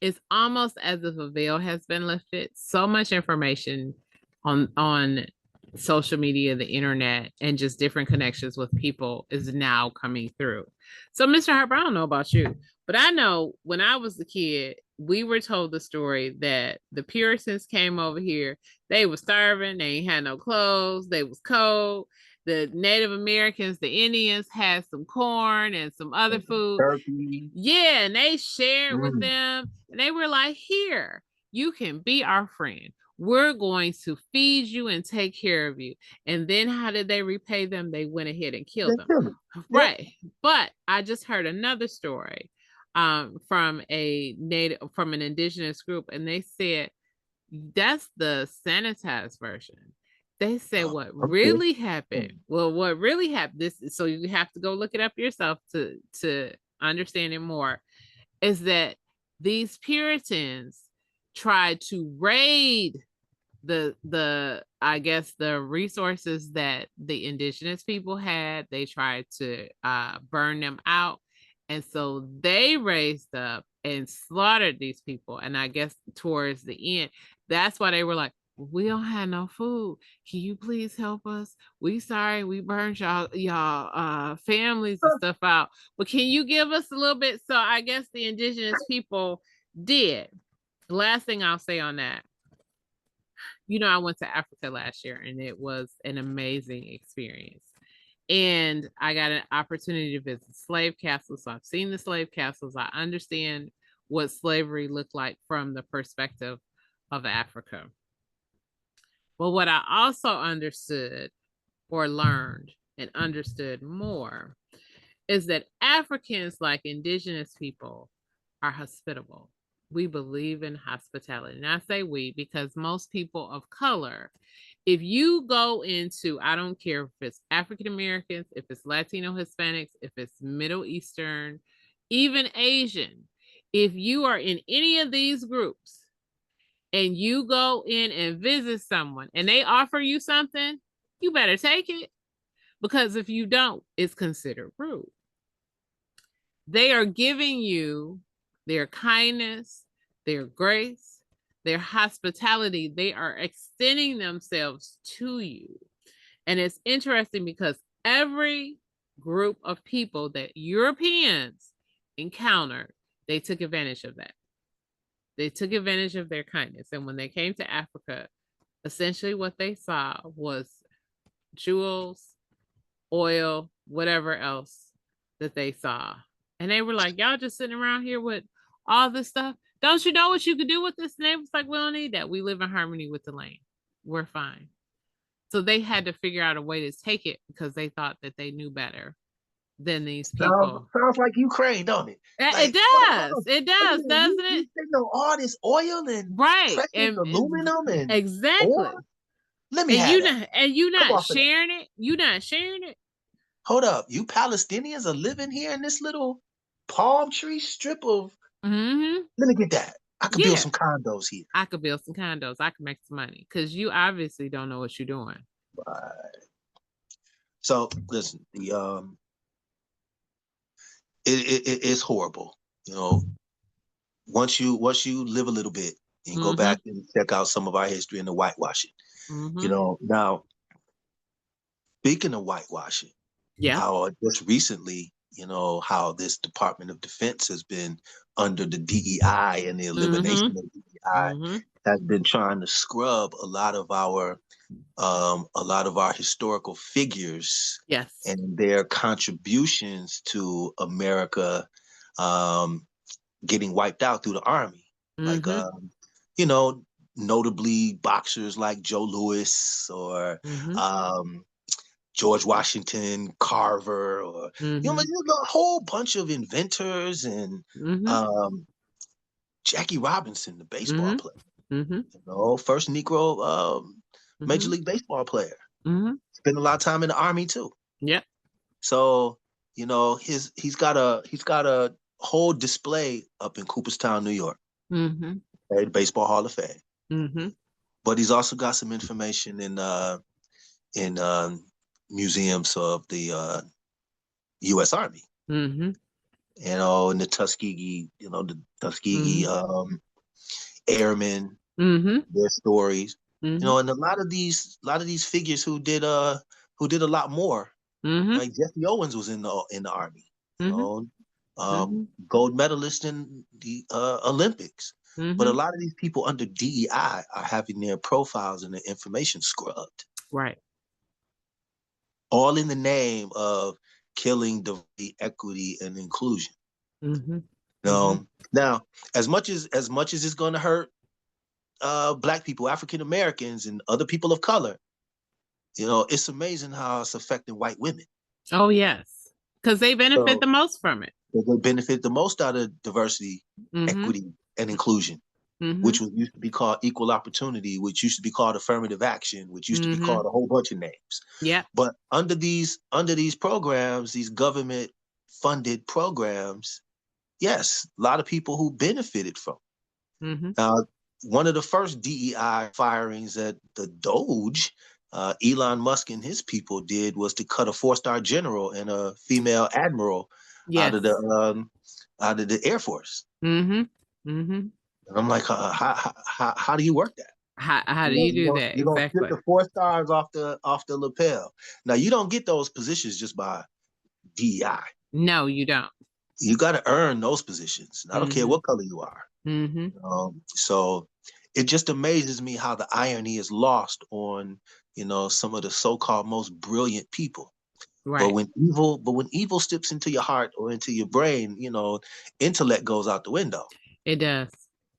it's almost as if a veil has been lifted. So much information on social media, the internet, and just different connections with people is now coming through. So, Mr. Harper, I don't know about you, but I know when I was a kid, we were told the story that the Puritans came over here. They were starving. They ain't had no clothes. They was cold. The Native Americans, the Indians, had some corn and some other food. Turkey. Yeah, and they shared with them, and they were like, "Here, you can be our friend. We're going to feed you and take care of you." And then how did they repay them? They went ahead and killed them. Right. But I just heard another story from an indigenous group, and they said that's the sanitized version. They said what really happened. Well, what really happened, so you have to go look it up yourself to understand it more, is that these Puritans tried to raid the I guess the resources that the indigenous people had. They tried to burn them out, and so they raised up and slaughtered these people. And I guess towards the end, that's why they were like, we don't have no food. Can you please help us? We sorry we burned y'all families and stuff out. But can you give us a little bit? So I guess the indigenous people did. The last thing I'll say on that, I went to Africa last year and it was an amazing experience. And I got an opportunity to visit slave castles. So I've seen the slave castles. I understand what slavery looked like from the perspective of Africa. But what I also understood or learned and understood more is that Africans, like indigenous people, are hospitable. We believe in hospitality. And I say we because most people of color, if you go into, I don't care if it's African Americans, if it's Latino Hispanics, if it's Middle Eastern, even Asian, if you are in any of these groups and you go in and visit someone and they offer you something, you better take it, because if you don't, it's considered rude. They are giving you their kindness, their grace, their hospitality. They are extending themselves to you. And it's interesting because every group of people that Europeans encountered, they took advantage of that. They took advantage of their kindness. And when they came to Africa, essentially what they saw was jewels, oil, whatever else that they saw. And they were like, y'all just sitting around here with all this stuff. Don't you know what you could do with this? And they was like, we don't need that. We live in harmony with the land. We're fine. So they had to figure out a way to take it because they thought that they knew better than these people. Sounds like Ukraine, don't it? It does. It does, doesn't it? They know all this oil and precious aluminum and exactly. oil? Let me have that. And you not sharing it. You not sharing it. Hold up. You Palestinians are living here in this little palm tree strip of. Let me get that. I could build some condos here. I could build some condos. I could make some money because you obviously don't know what you're doing. Right. So listen, the it's horrible. Once you live a little bit and go back and check out some of our history and the whitewashing. Now speaking of whitewashing, how just recently, how this Department of Defense has been under the DEI and the elimination of DEI has been trying to scrub a lot of our historical figures and their contributions to America getting wiped out through the Army. Like notably boxers like Joe Louis or George Washington Carver, or a whole bunch of inventors and Jackie Robinson, the baseball player, first Negro Major League Baseball player. Spent a lot of time in the Army too. Yep. So he's got a whole display up in Cooperstown, New York, at the Baseball Hall of Fame. But he's also got some information in museums of the U.S. Army. Mm-hmm. And the Tuskegee, the Tuskegee airmen, Mm-hmm. their stories, Mm-hmm. and a lot of these figures who did a lot more. Mm-hmm. Like Jesse Owens was in the Army, Mm-hmm. Mm-hmm. gold medalist in the Olympics. But a Mm-hmm. lot of these people under DEI are having their profiles and their information scrubbed, Right. all in the name of killing diversity, equity, and inclusion. Mm-hmm. Mm-hmm. Now, as much as it's going to hurt Black people, African Americans, and other people of color, it's amazing how it's affecting white women. Oh, yes. Because they benefit So the most from it. they benefit the most out of diversity, Mm-hmm. equity, and inclusion, Mm-hmm. which used to be called equal opportunity, which used to be called affirmative action, which used to be Mm-hmm. called a whole bunch of names. Yeah. But under these programs, these government funded programs, yes, a lot of people who benefited from. Mm-hmm. One of the first DEI firings that the Doge, Elon Musk and his people did was to cut a 4-star general and a female admiral out Yes. of the Air Force. Mm-hmm. Mm-hmm. And I'm like, how do you work that? How do you do that? You're gonna Exactly. strip the 4 stars off the lapel. Now you don't get those positions just by DEI. No, you don't. You got to earn those positions. I don't care what color you are. Mm-hmm. So it just amazes me how the irony is lost on some of the so-called most brilliant people. Right. But when evil steps into your heart or into your brain, intellect goes out the window. It does.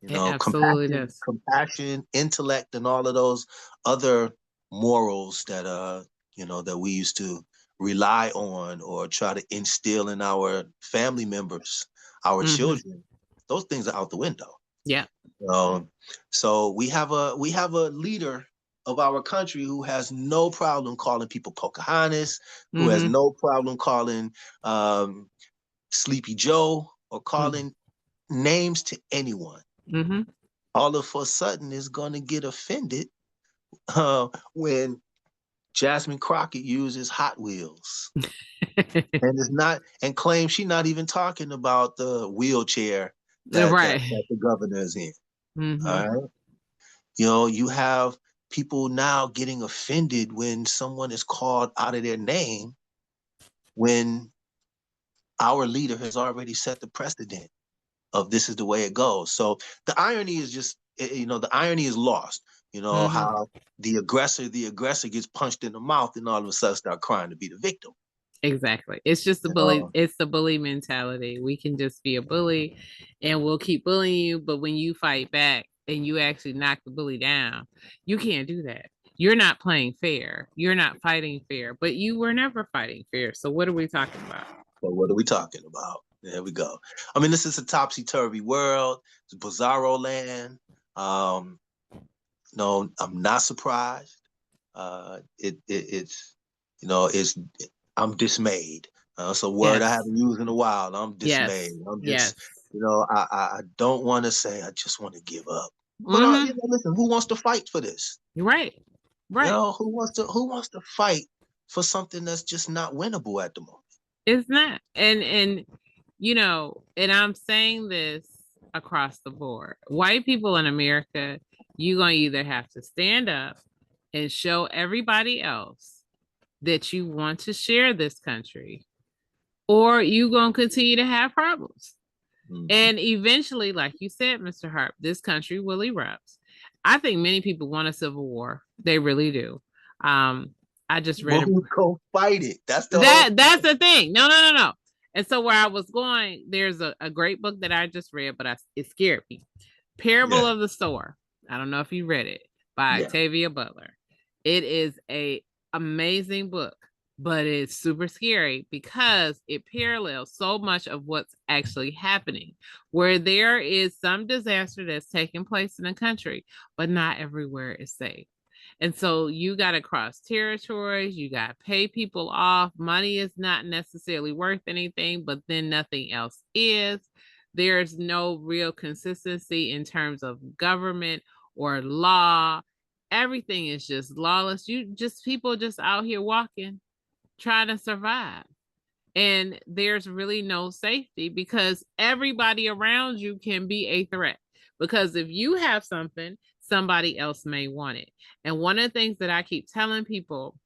It absolutely does. Compassion, intellect, and all of those other morals that that we used to rely on or try to instill in our family members, our children. Those things are out the window. Yeah. So we have a leader of our country who has no problem calling people Pocahontas, who has no problem calling Sleepy Joe or calling names to anyone. All of a sudden is going to get offended when Jasmine Crockett uses Hot Wheels and claims she's not even talking about the wheelchair that the governor is in. All right. You have people now getting offended when someone is called out of their name when our leader has already set the precedent of this is the way it goes. So the irony is just, the irony is lost. How the aggressor gets punched in the mouth and all of a sudden start crying to be the victim. Exactly. It's just the bully. It's the bully mentality. We can just be a bully and we'll keep bullying you. But when you fight back and you actually knock the bully down, you can't do that. You're not playing fair. You're not fighting fair, but you were never fighting fair. So what are we talking about? So what are we talking about? There we go. I mean, this is a topsy-turvy world. It's bizarro land. No, I'm not surprised. It's I'm dismayed. It's a word I haven't used in a while. I'm dismayed. I'm just, I don't want to say I just want to give up. But listen, who wants to fight for this? Right. Who wants to fight for something that's just not winnable at the moment? It's not. And I'm saying this across the board. White people in America, you're going to either have to stand up and show everybody else that you want to share this country, or you're going to continue to have problems. And eventually, like you said, Mr. Harp, this country will erupt. I think many people want a civil war. They really do. I just read who's gonna fight it? That's the thing. No. And so where I was going, there's a great book that I just read, but it scared me. Parable of the Sower. I don't know if you read it, by Octavia Butler. It is a amazing book, but it's super scary because it parallels so much of what's actually happening, where there is some disaster that's taking place in the country, but not everywhere is safe. And so you got to cross territories, you got to pay people off. Money is not necessarily worth anything, but then nothing else is. There's no real consistency in terms of government or law. Everything is just lawless. People just out here walking, trying to survive. And there's really no safety because everybody around you can be a threat. Because if you have something, somebody else may want it. And one of the things that I keep telling people,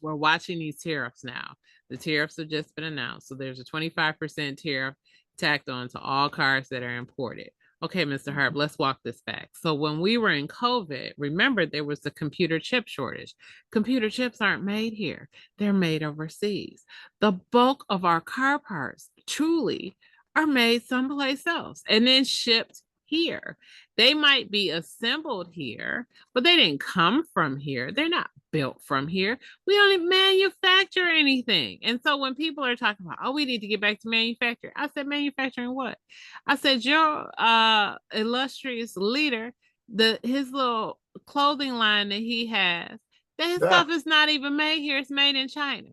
we're watching these tariffs now. The tariffs have just been announced. So there's a 25% tariff tacked on to all cars that are imported. Okay, Mr. Harp, let's walk this back. So when we were in COVID, remember there was the computer chip shortage. Computer chips aren't made here. They're made overseas. The bulk of our car parts truly are made someplace else and then shipped here. They might be assembled here, but they didn't come from here. They're not built from here. We don't manufacture anything. And so when people are talking about, oh, we need to get back to manufacture, I said, manufacturing what? I said, your illustrious leader, his little clothing line that he has, that his stuff is not even made here. It's made in China.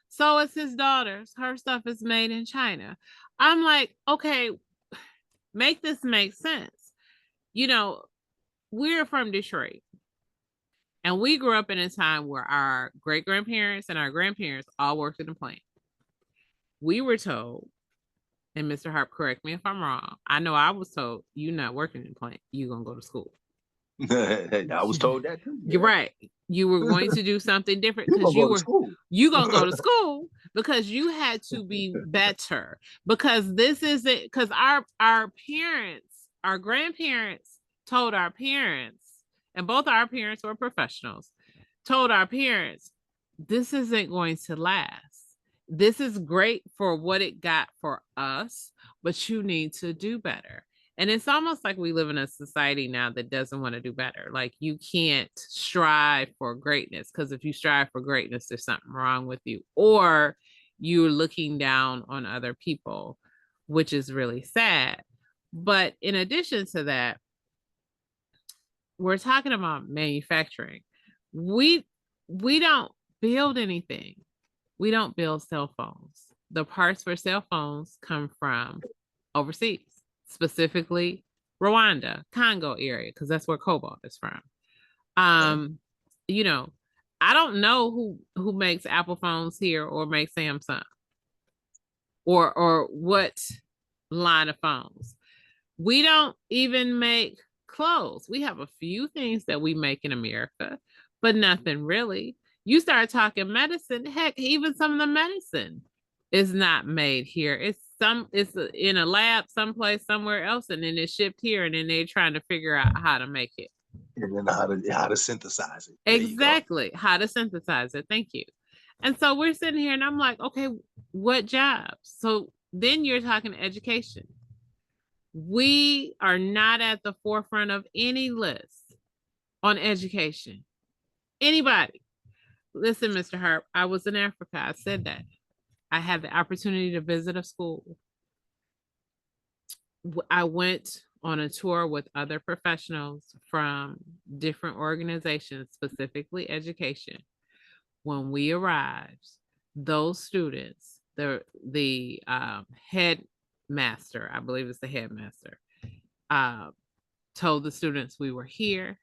So it's his daughter's. Her stuff is made in China. I'm like, okay, make this make sense. You know, we're from Detroit. And we grew up in a time where our great-grandparents and our grandparents all worked in a plant. We were told, and Mr. Harp, correct me if I'm wrong, I know I was told, you're not working in a plant, you're going to go to school. I was told that too. You're right. You were going to do something different because you're going to go to school because you had to be better. Because this isn't, because our parents, our grandparents told our parents, and both our parents were professionals, told our parents, this isn't going to last. This is great for what it got for us, but you need to do better. And it's almost like we live in a society now that doesn't want to do better. Like you can't strive for greatness because if you strive for greatness, there's something wrong with you, or you're looking down on other people, which is really sad. But in addition to that, we're talking about manufacturing. We don't build anything. We don't build cell phones. The parts for cell phones come from overseas, specifically Rwanda, Congo area, because that's where cobalt is from. You know, I don't know who makes Apple phones here or makes Samsung or what line of phones. We don't even make clothes. We have a few things that we make in America, but nothing really. You start talking medicine, heck, even some of the medicine is not made here. It's in a lab someplace somewhere else, and then it's shipped here, and then they're trying to figure out how to make it. And then how to synthesize it. Exactly. How to synthesize it. Thank you. And so we're sitting here and I'm like, okay, what jobs? So then you're talking education. We are not at the forefront of any list on education. Anybody. Listen, Mr. Harp, I was in Africa. I said that. I had the opportunity to visit a school. I went on a tour with other professionals from different organizations, specifically education. When we arrived, those students, the headmaster, I believe it's the headmaster, told the students we were here.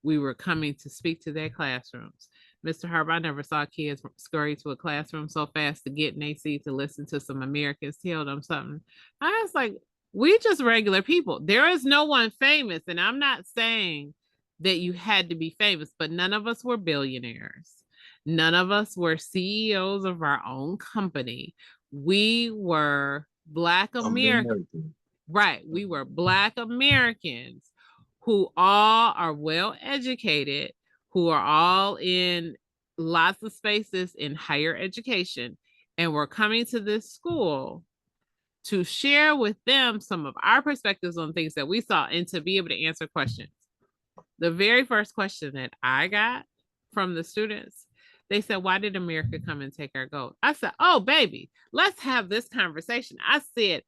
We were coming to speak to their classrooms. Mr. Harp, I never saw kids scurry to a classroom so fast to get in their seat to listen to some Americans tell them something. I was like, we just regular people. There is no one famous. And I'm not saying that you had to be famous, but none of us were billionaires. None of us were CEOs of our own company. We were Black Americans. Right. We were Black Americans who all are well educated, who are all in lots of spaces in higher education. And we're coming to this school to share with them some of our perspectives on things that we saw and to be able to answer questions. The very first question that I got from the students, they said, why did America come and take our gold? I said, oh, baby, let's have this conversation. I said,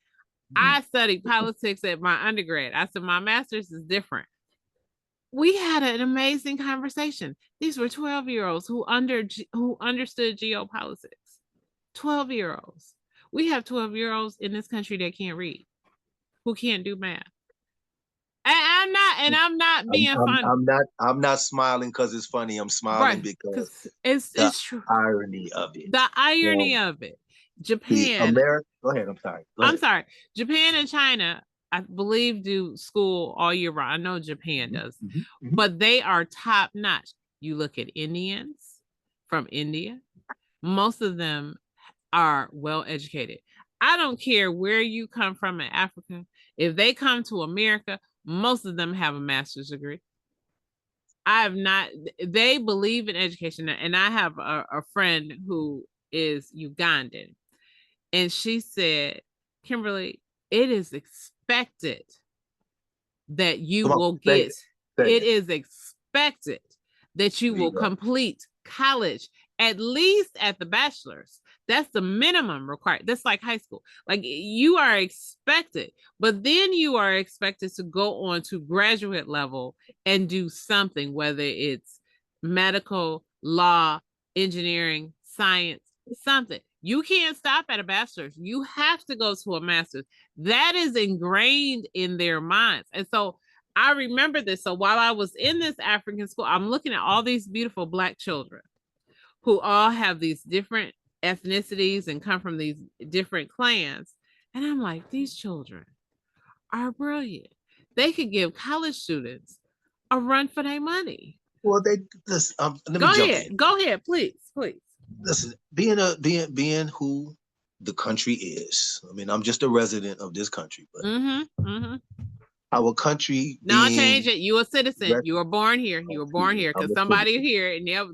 I studied politics at my undergrad. I said, my master's is different. We had an amazing conversation. These were 12-year-olds who understood geopolitics. 12-year-olds. We have 12-year-olds in this country that can't read, who can't do math. I'm not being funny. I'm not smiling because it's funny. I'm smiling because it's true. Irony of it. The irony of it. Japan. Go ahead. I'm sorry. I'm sorry. Japan and China, I believe, do school all year round. I know Japan does, but they are top notch. You look at Indians from India, most of them are well educated. I don't care where you come from in Africa. If they come to America, most of them have a master's degree. I have not, they believe in education. And I have a friend who is Ugandan. And she said, Kimberly, it is expected that you will get, it is expected that you will complete college, at least at the bachelor's. That's the minimum required. That's like high school. Like you are expected, but then you are expected to go on to graduate level and do something, whether it's medical, law, engineering, science, something. You can't stop at a bachelor's. You have to go to a master's. That is ingrained in their minds. And so I remember this. So while I was in this African school, I'm looking at all these beautiful Black children who all have these different ethnicities and come from these different clans. And I'm like, these children are brilliant. They could give college students a run for their money. Well, listen, let me go jump ahead. in. Go ahead, please. Listen, being who the country is. I mean, I'm just a resident of this country, but our country. No, change it. You a citizen. You were born here. You were born here because somebody here and they'll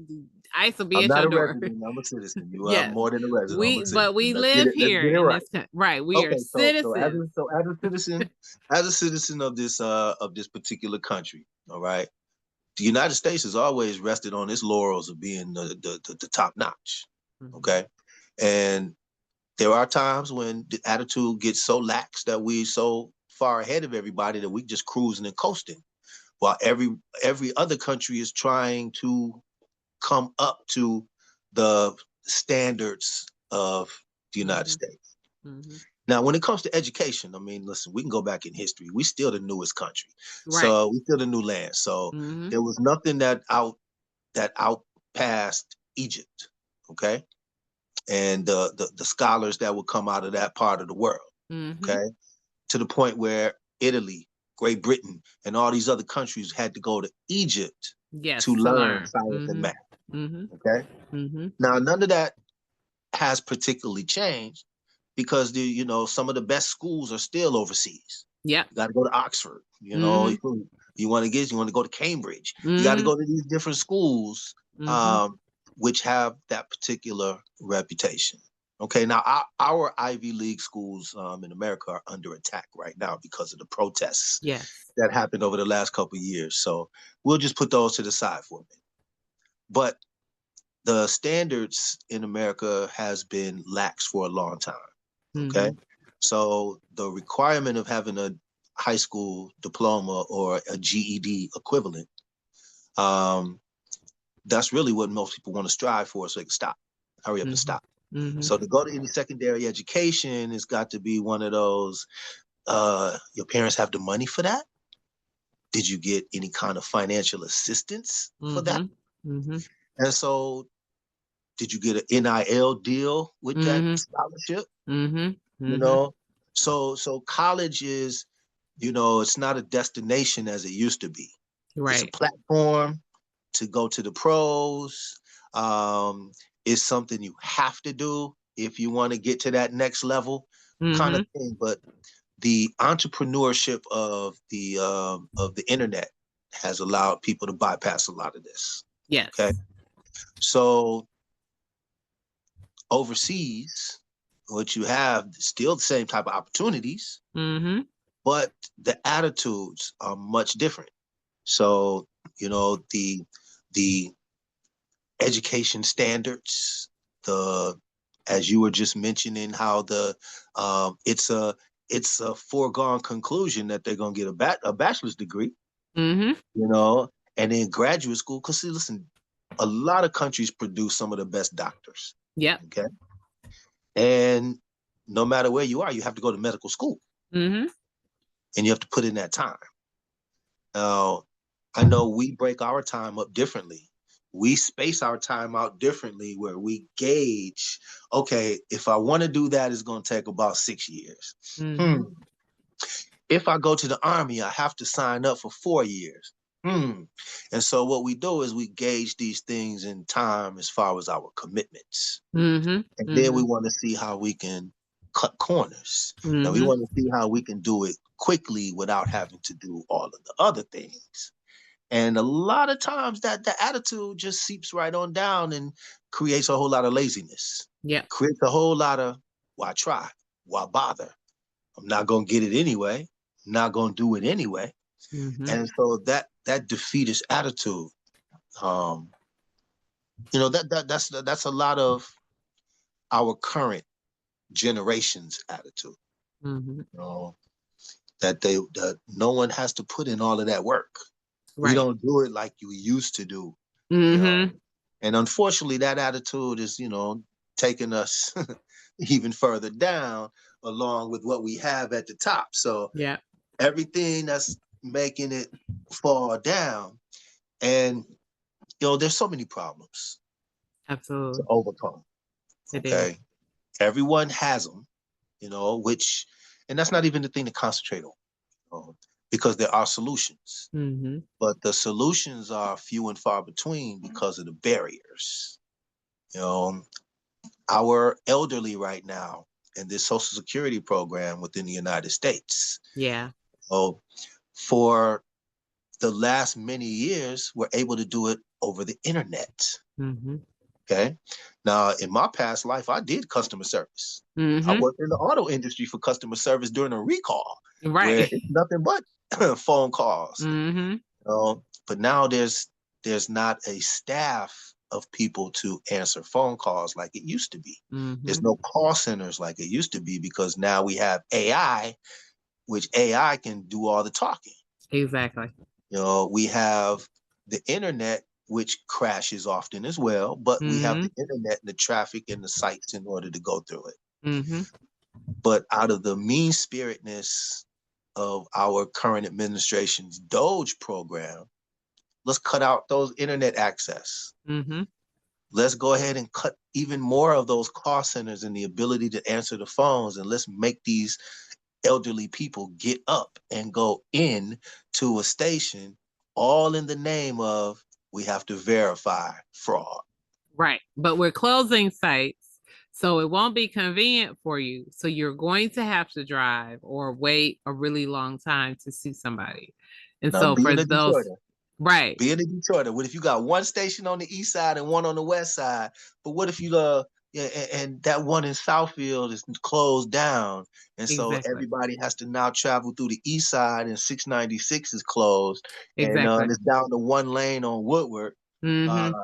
ICE will be at your door. Resident, I'm a citizen. You are more than a resident. But we live here in this country. Right. We are citizens. So as a citizen of this particular country, all right. The United States has always rested on its laurels of being the top notch. Okay. And there are times when the attitude gets so lax that we so far ahead of everybody that we just cruising and coasting, while every other country is trying to come up to the standards of the United States. Now, when it comes to education, I mean, listen, we can go back in history. We still the newest country, so we still the new land. So there was nothing that outpassed Egypt, okay, and the scholars that would come out of that part of the world, okay, to the point where Italy, Great Britain, and all these other countries had to go to Egypt to learn science and math. Okay. Now, none of that has particularly changed because some of the best schools are still overseas. Yeah. You got to go to Oxford. You know, you want to go to Cambridge. You got to go to these different schools, which have that particular reputation. Okay. Now, our Ivy League schools in America are under attack right now because of the protests that happened over the last couple of years. So we'll just put those to the side for a minute. But the standards in America has been lax for a long time. Okay. So the requirement of having a high school diploma or a GED equivalent, that's really what most people want to strive for, so they can hurry up and stop. So to go to any secondary education, it's got to be one of those, your parents have the money for that? Did you get any kind of financial assistance for that? And so did you get an NIL deal with that scholarship? You know, so college is, it's not a destination as it used to be. It's a platform to go to the pros. It's something you have to do if you want to get to that next level kind of thing. But the entrepreneurship of the internet has allowed people to bypass a lot of this. Yes. Okay. So overseas, what you have still the same type of opportunities, but the attitudes are much different. So, the education standards, as you were just mentioning, how it's a foregone conclusion that they're going to get a bachelor's degree, and then graduate school. Because see, listen, a lot of countries produce some of the best doctors. Yeah. Okay. And no matter where you are, you have to go to medical school, and you have to put in that time. Now, I know we break our time up differently we space our time out differently, where we gauge, okay, if I want to do that, it's going to take about 6 years. Mm-hmm. If I go to the Army, I have to sign up for 4 years. And so what we do is we gauge these things in time as far as our commitments. Mm-hmm. And then we Mm-hmm. want to see how we can cut corners. Now we Mm-hmm. want to see how we can do it quickly without having to do all of the other things. And a lot of times that the attitude just seeps right on down and creates a whole lot of laziness. Yeah. Creates a whole lot of, why try? Why bother? I'm not going to get it anyway. I'm not going to do it anyway. Mm-hmm. And so that defeatist attitude, that's a lot of our current generation's attitude. Mm-hmm. That no one has to put in all of that work. Right. We don't do it like we used to do. Mm-hmm. And unfortunately, that attitude is, taking us even further down along with what we have at the top. So yeah, everything that's making it fall down. And, there's so many problems to absolutely. overcome. It is. Okay. Everyone has them, and that's not even the thing to concentrate on, because there are solutions. Mm-hmm. But the solutions are few and far between because of the barriers. Our elderly right now in this Social Security program within the United States. Yeah. For the last many years, we're able to do it over the internet. Mm-hmm. Okay. Now, in my past life, I did customer service. Mm-hmm. I worked in the auto industry for customer service during a recall, Right. where it's nothing but phone calls. Mm-hmm. But now there's not a staff of people to answer phone calls like it used to be. Mm-hmm. There's no call centers like it used to be, because now we have AI, which AI can do all the talking. Exactly. We have the internet, which crashes often as well, but we have the internet and the traffic and the sites in order to go through it. Mm-hmm. But out of the mean-spiritedness of our current administration's Doge program, let's cut out those internet access. Mm-hmm. Let's go ahead and cut even more of those call centers and the ability to answer the phones, and let's make these elderly people get up and go in to a station, all in the name of, we have to verify fraud. Right. But we're closing sites, so it won't be convenient for you. So you're going to have to drive or wait a really long time to see somebody. And Now, so for those, Detroiter, right. being a Detroiter, what if you got one station on the east side and one on the west side? But what if you and that one in Southfield is closed down, and so everybody has to now travel through the east side, and 696 is closed, and it's down to one lane on Woodward. Mm-hmm.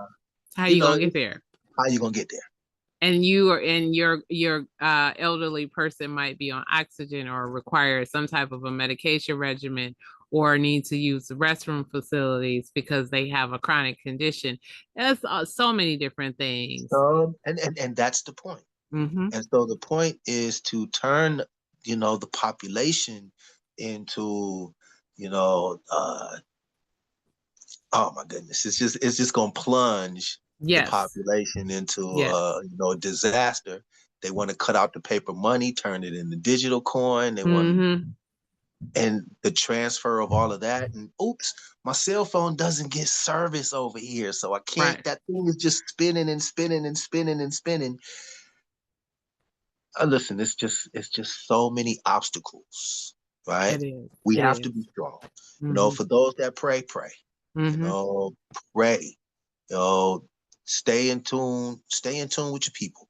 How you gonna get there? How you gonna get there? And you are, and your elderly person might be on oxygen or require some type of a medication regimen, or need to use the restroom facilities because they have a chronic condition. That's so many different things. And that's the point. Mm-hmm. And so the point is to turn, the population into, oh my goodness, it's just going to plunge the population into, a disaster. They want to cut out the paper money, turn it into digital coin. They want, and the transfer of all of that. And oops, my cell phone doesn't get service over here, so I can't. That thing is just spinning and spinning and spinning and spinning. Listen, it's just so many obstacles, right? It is. We have to be strong. For those that pray. Pray. Stay in tune with your people,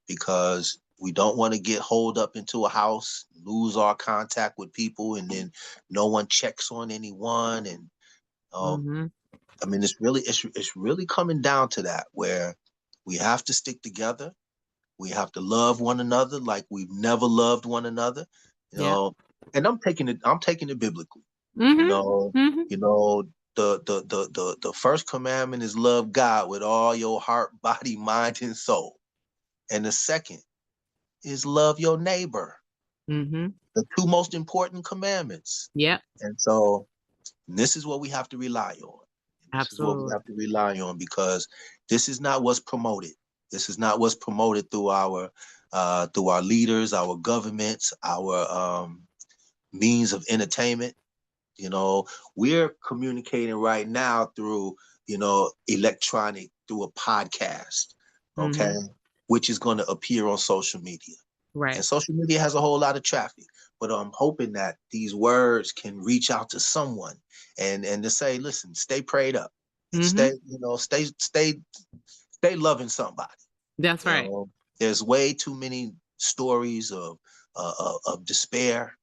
because we don't want to get holed up into a house, lose our contact with people, and then no one checks on anyone. And I mean, it's really coming down to that, where we have to stick together. We have to love one another like we've never loved one another. And I'm taking it biblically. The first commandment is love God with all your heart, body, mind, and soul. And the second is love your neighbor. The two most important commandments. Yeah. And so this is what we have to rely on. This is what we Absolutely. have to rely on, because this is not what's promoted. This is not what's promoted through our leaders, our governments, our means of entertainment. You know, we're communicating right now through, electronic, through a podcast, okay, Mm-hmm. which is going to appear on social media. And Right. social media has a whole lot of traffic, but I'm hoping that these words can reach out to someone and to say, listen, stay prayed up and Mm-hmm. stay loving somebody. That's You right. know, there's way too many stories of despair,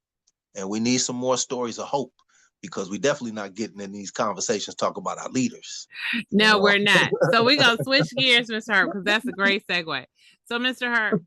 and we need some more stories of hope, because we definitely not getting in these conversations talk about our leaders. You No, know, we're not. So we're gonna switch gears, Mr. Harp, because that's a great segue. So, Mr. Harp,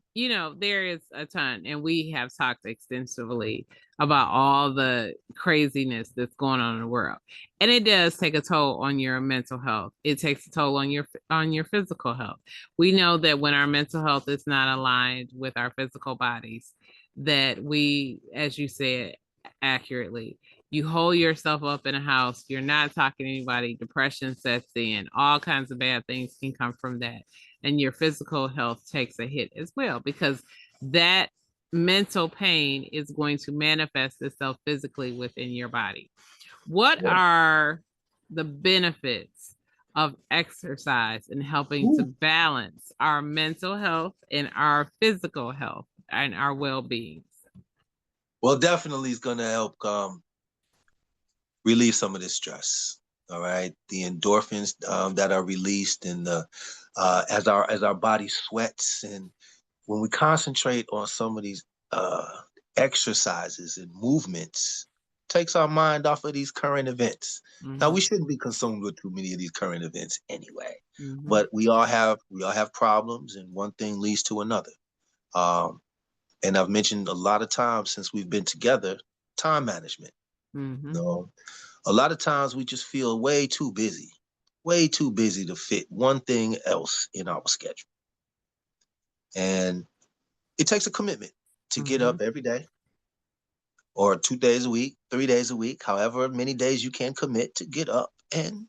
there is a ton, and we have talked extensively about all the craziness that's going on in the world. And it does take a toll on your mental health. It takes a toll on your physical health. We know that when our mental health is not aligned with our physical bodies, that we, as you said accurately, you hold yourself up in a house, you're not talking to anybody, depression sets in, all kinds of bad things can come from that. And your physical health takes a hit as well, because that mental pain is going to manifest itself physically within your body. What yeah. are the benefits of exercise in helping to balance our mental health and our physical health and our well-being? Well, definitely it's going to help relieve some of this stress. All right, the endorphins that are released, and the as our body sweats, and when we concentrate on some of these uh, exercises and movements, takes our mind off of these current events. Now, we Mm-hmm. shouldn't be consumed with too many of these current events anyway, Mm-hmm. but we all have problems, and one thing leads to another. Um, and I've mentioned a lot of times since we've been together, time management. Mm-hmm. You know, a lot of times we just feel way too busy to fit one thing else in our schedule. And it takes a commitment to get Mm-hmm. up every day, or 2 days a week, 3 days a week, however many days you can commit to get up and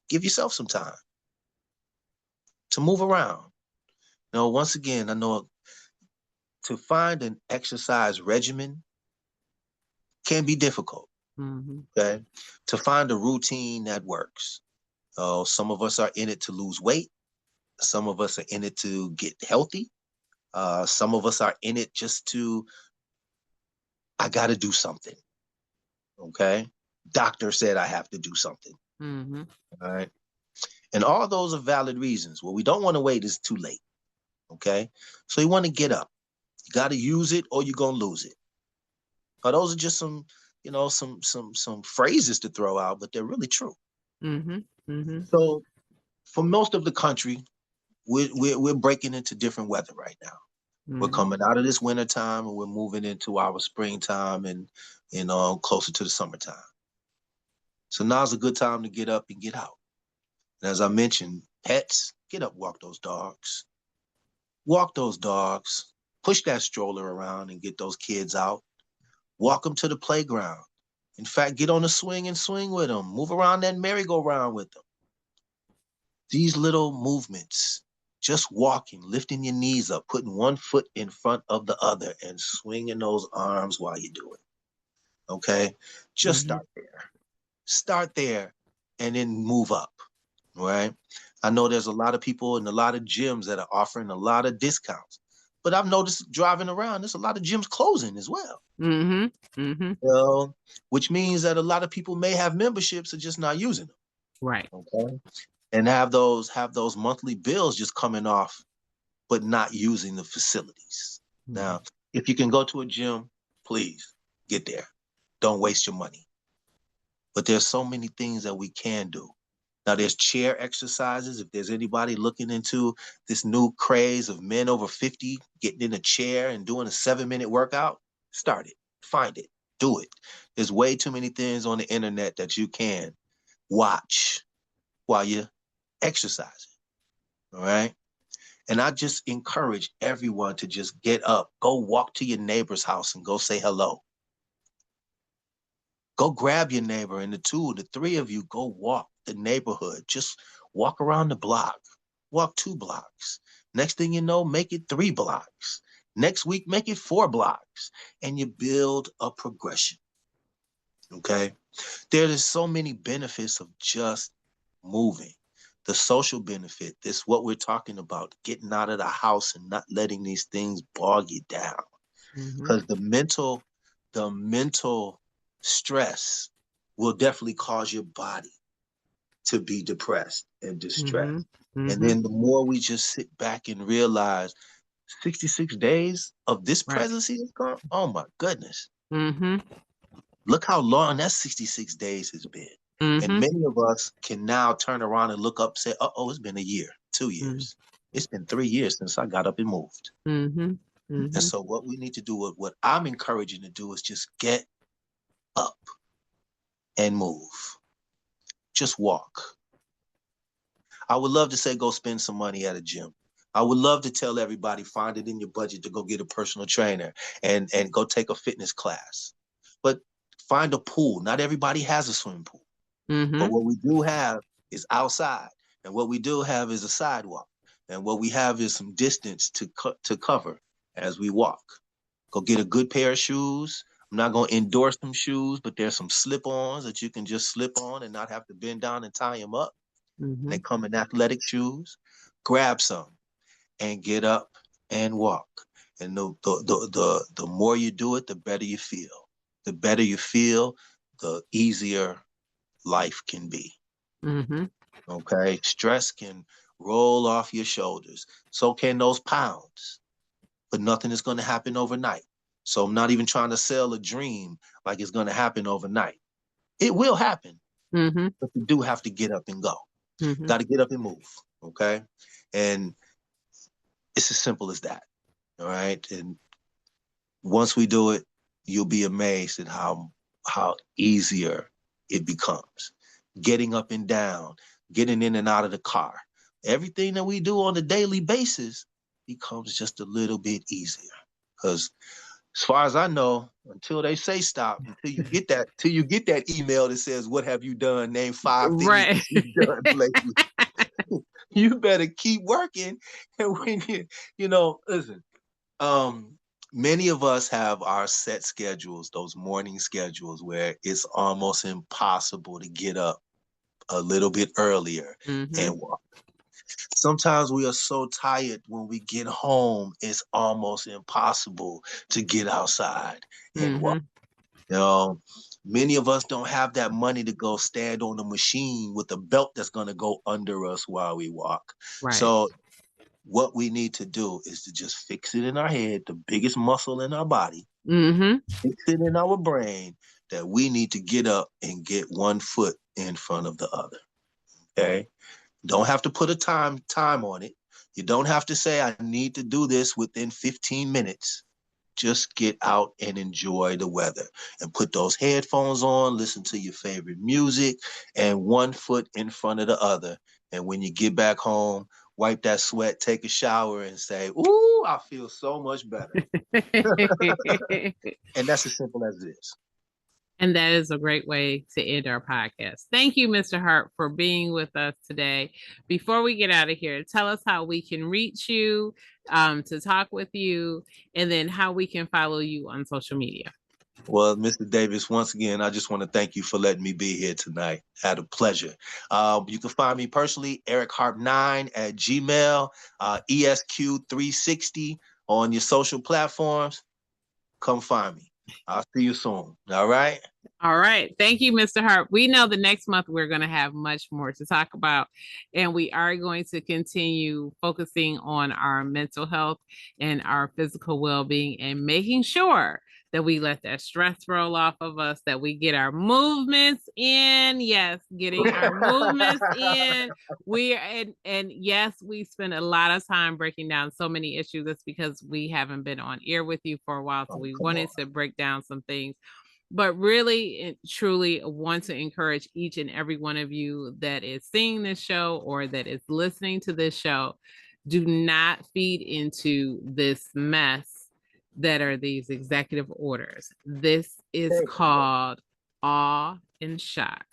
give yourself some time to move around. Once again, I know to find an exercise regimen can be difficult, Mm-hmm. okay? To find a routine that works. Some of us are in it to lose weight. Some of us are in it to get healthy. Some of us are in it just to, I got to do something, okay? Doctor said I have to do something, Mm-hmm. all right? And all those are valid reasons. What we don't want to wait is too late, okay? So you want to get up. You got to use it or you're going to lose it. Now, those are just some phrases to throw out, but they're really true. Mm-hmm. Mm-hmm. So for most of the country, we're breaking into different weather right now. We're Mm-hmm. coming out of this winter time and we're moving into our springtime and closer to the summertime. So now's a good time to get up and get out. And as I mentioned, pets, get up, walk those dogs. Walk those dogs. Push that stroller around and get those kids out. Walk them to the playground. In fact, get on the swing and swing with them. Move around that merry-go-round with them. These little movements, just walking, lifting your knees up, putting one foot in front of the other and swinging those arms while you do it. Okay? Just Mm-hmm. start there. Start there and then move up. Right? I know there's a lot of people in a lot of gyms that are offering a lot of discounts. But I've noticed driving around, there's a lot of gyms closing as well. Mm-hmm. Mm-hmm. Which means that a lot of people may have memberships and just not using them. Right. Okay. And have those monthly bills just coming off, but not using the facilities. Mm-hmm. Now, if you can go to a gym, please get there. Don't waste your money. But there's so many things that we can do. Now, there's chair exercises. If there's anybody looking into this new craze of men over 50 getting in a chair and doing a 7-minute workout, start it, find it, do it. There's way too many things on the internet that you can watch while you're exercising. All right. And I just encourage everyone to just get up, go walk to your neighbor's house and go say hello. Go grab your neighbor and the 2, the 3 of you go walk the neighborhood. Just walk around the block. Walk 2 blocks. Next thing you know, make it 3 blocks. Next week, make it 4 blocks. And you build a progression. Okay? There is so many benefits of just moving. The social benefit, this what we're talking about, getting out of the house and not letting these things bog you down. Because the mental stress will definitely cause your body to be depressed and distressed. And then the more we just sit back and realize 66 days of this presidency is gone, oh my goodness. Look how long that 66 days has been. And many of us can now turn around and look up and say, oh, it's been a year, 2 years. It's been 3 years since I got up and moved. And so what we need to do, what I'm encouraging to do, is just get up and move. Just walk. I would love to say go spend some money at a gym. I would love to tell everybody, find it in your budget to go get a personal trainer and go take a fitness class. But find a pool. Not everybody has a swimming pool. But what we do have is outside. And what we do have is a sidewalk. And what we have is some distance to cover as we walk. Go get a good pair of shoes. I'm not going to endorse them shoes, but there's some slip-ons that you can just slip on and not have to bend down and tie them up. They come in athletic shoes. Grab some and get up and walk. And the more you do it, the better you feel. The better you feel, the easier life can be. Okay? Stress can roll off your shoulders. So can those pounds. But nothing is going to happen overnight. So I'm not even trying to sell a dream like it's going to happen overnight. It will happen. But you do have to get up and go. Got to get up and move. Okay? And it's as simple as that. All right? And once we do it, you'll be amazed at how easier it becomes. Getting up and down, getting in and out of the car. Everything that we do on a daily basis becomes just a little bit easier. Because as far as I know, until they say stop, until you get that email that says, what have you done? Name 5 things that you've done lately. You better keep working. And when listen, many of us have our set schedules, those morning schedules where it's almost impossible to get up a little bit earlier and walk. Sometimes we are so tired when we get home, it's almost impossible to get outside and walk. Many of us don't have that money to go stand on the machine with a belt that's going to go under us while we walk. So what we need to do is to just fix it in our head, the biggest muscle in our body, fix it in our brain, that we need to get up and get 1 foot in front of the other. Okay? Don't have to put a time on it. You don't have to say, I need to do this within 15 minutes. Just get out and enjoy the weather and put those headphones on, listen to your favorite music, and 1 foot in front of the other. And when you get back home, wipe that sweat, take a shower, and say, ooh, I feel so much better. And that's as simple as it is. And that is a great way to end our podcast. Thank you, Mr. Harp, for being with us today. Before we get out of here, tell us how we can reach you, to talk with you, and then how we can follow you on social media. Well, Mr. Davis, once again, I just want to thank you for letting me be here tonight. Had a pleasure. You can find me personally, Eric Harp 9 at Gmail, ESQ360 on your social platforms. Come find me. I'll see you soon. All right. All right. Thank you, Mr. Harp. We know the next month we're going to have much more to talk about, and we are going to continue focusing on our mental health and our physical well-being and making sure that we let that stress roll off of us, that we get our movements in. Yes, getting our movements in. And yes, we spend a lot of time breaking down so many issues. That's because we haven't been on air with you for a while. So we wanted to break down some things. But really and truly want to encourage each and every one of you that is seeing this show or that is listening to this show, do not feed into this mess that are these executive orders. This is called awe and shock.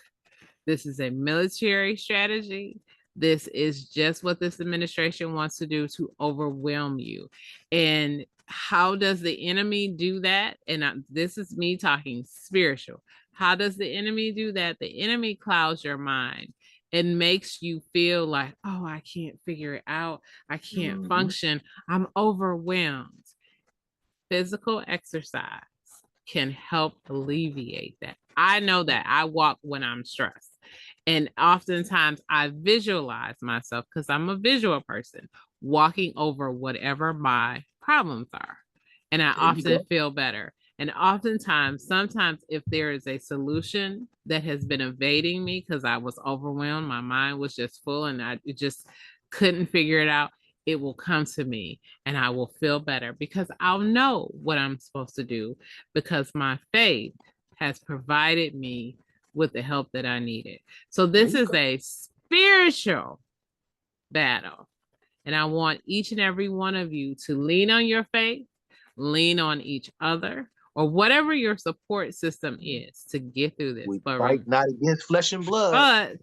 This is a military strategy. This is just what this administration wants to do, to overwhelm you. And how does the enemy do that? And this is me talking spiritual. How does the enemy do that? The enemy clouds your mind and makes you feel like, oh, I can't figure it out. I can't function. I'm overwhelmed. Physical exercise can help alleviate that. I know that I walk when I'm stressed. And oftentimes I visualize myself, because I'm a visual person, walking over whatever my problems are. And I often feel better. And oftentimes, sometimes if there is a solution that has been evading me because I was overwhelmed, my mind was just full and I just couldn't figure it out, it will come to me and I will feel better because I'll know what I'm supposed to do, because my faith has provided me with the help that I needed. So this is a spiritual battle. And I want each and every one of you to lean on your faith, lean on each other, or whatever your support system is to get through this. We fight not against flesh and blood,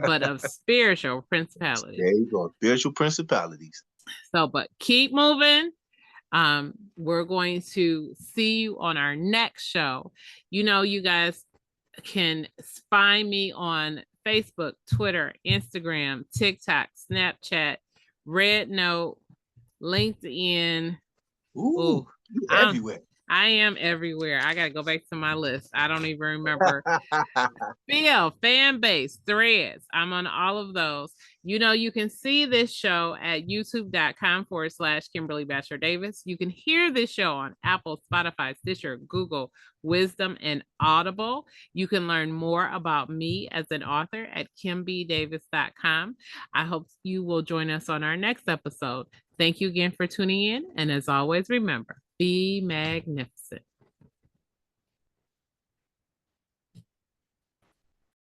but of spiritual principalities. There you go, spiritual principalities. So, but keep moving. We're going to see you on our next show. You know, you guys can find me on Facebook, Twitter, Instagram, TikTok, Snapchat, Red Note, LinkedIn. Ooh, everywhere. I am everywhere. I got to go back to my list. I don't even remember. Fan base, Threads. I'm on all of those. You know, you can see this show at youtube.com/Kimberly Batcher Davis. You can hear this show on Apple, Spotify, Stitcher, Google, Wisdom, and Audible. You can learn more about me as an author at kimbdavis.com. I hope you will join us on our next episode. Thank you again for tuning in. And as always, remember, be magnificent.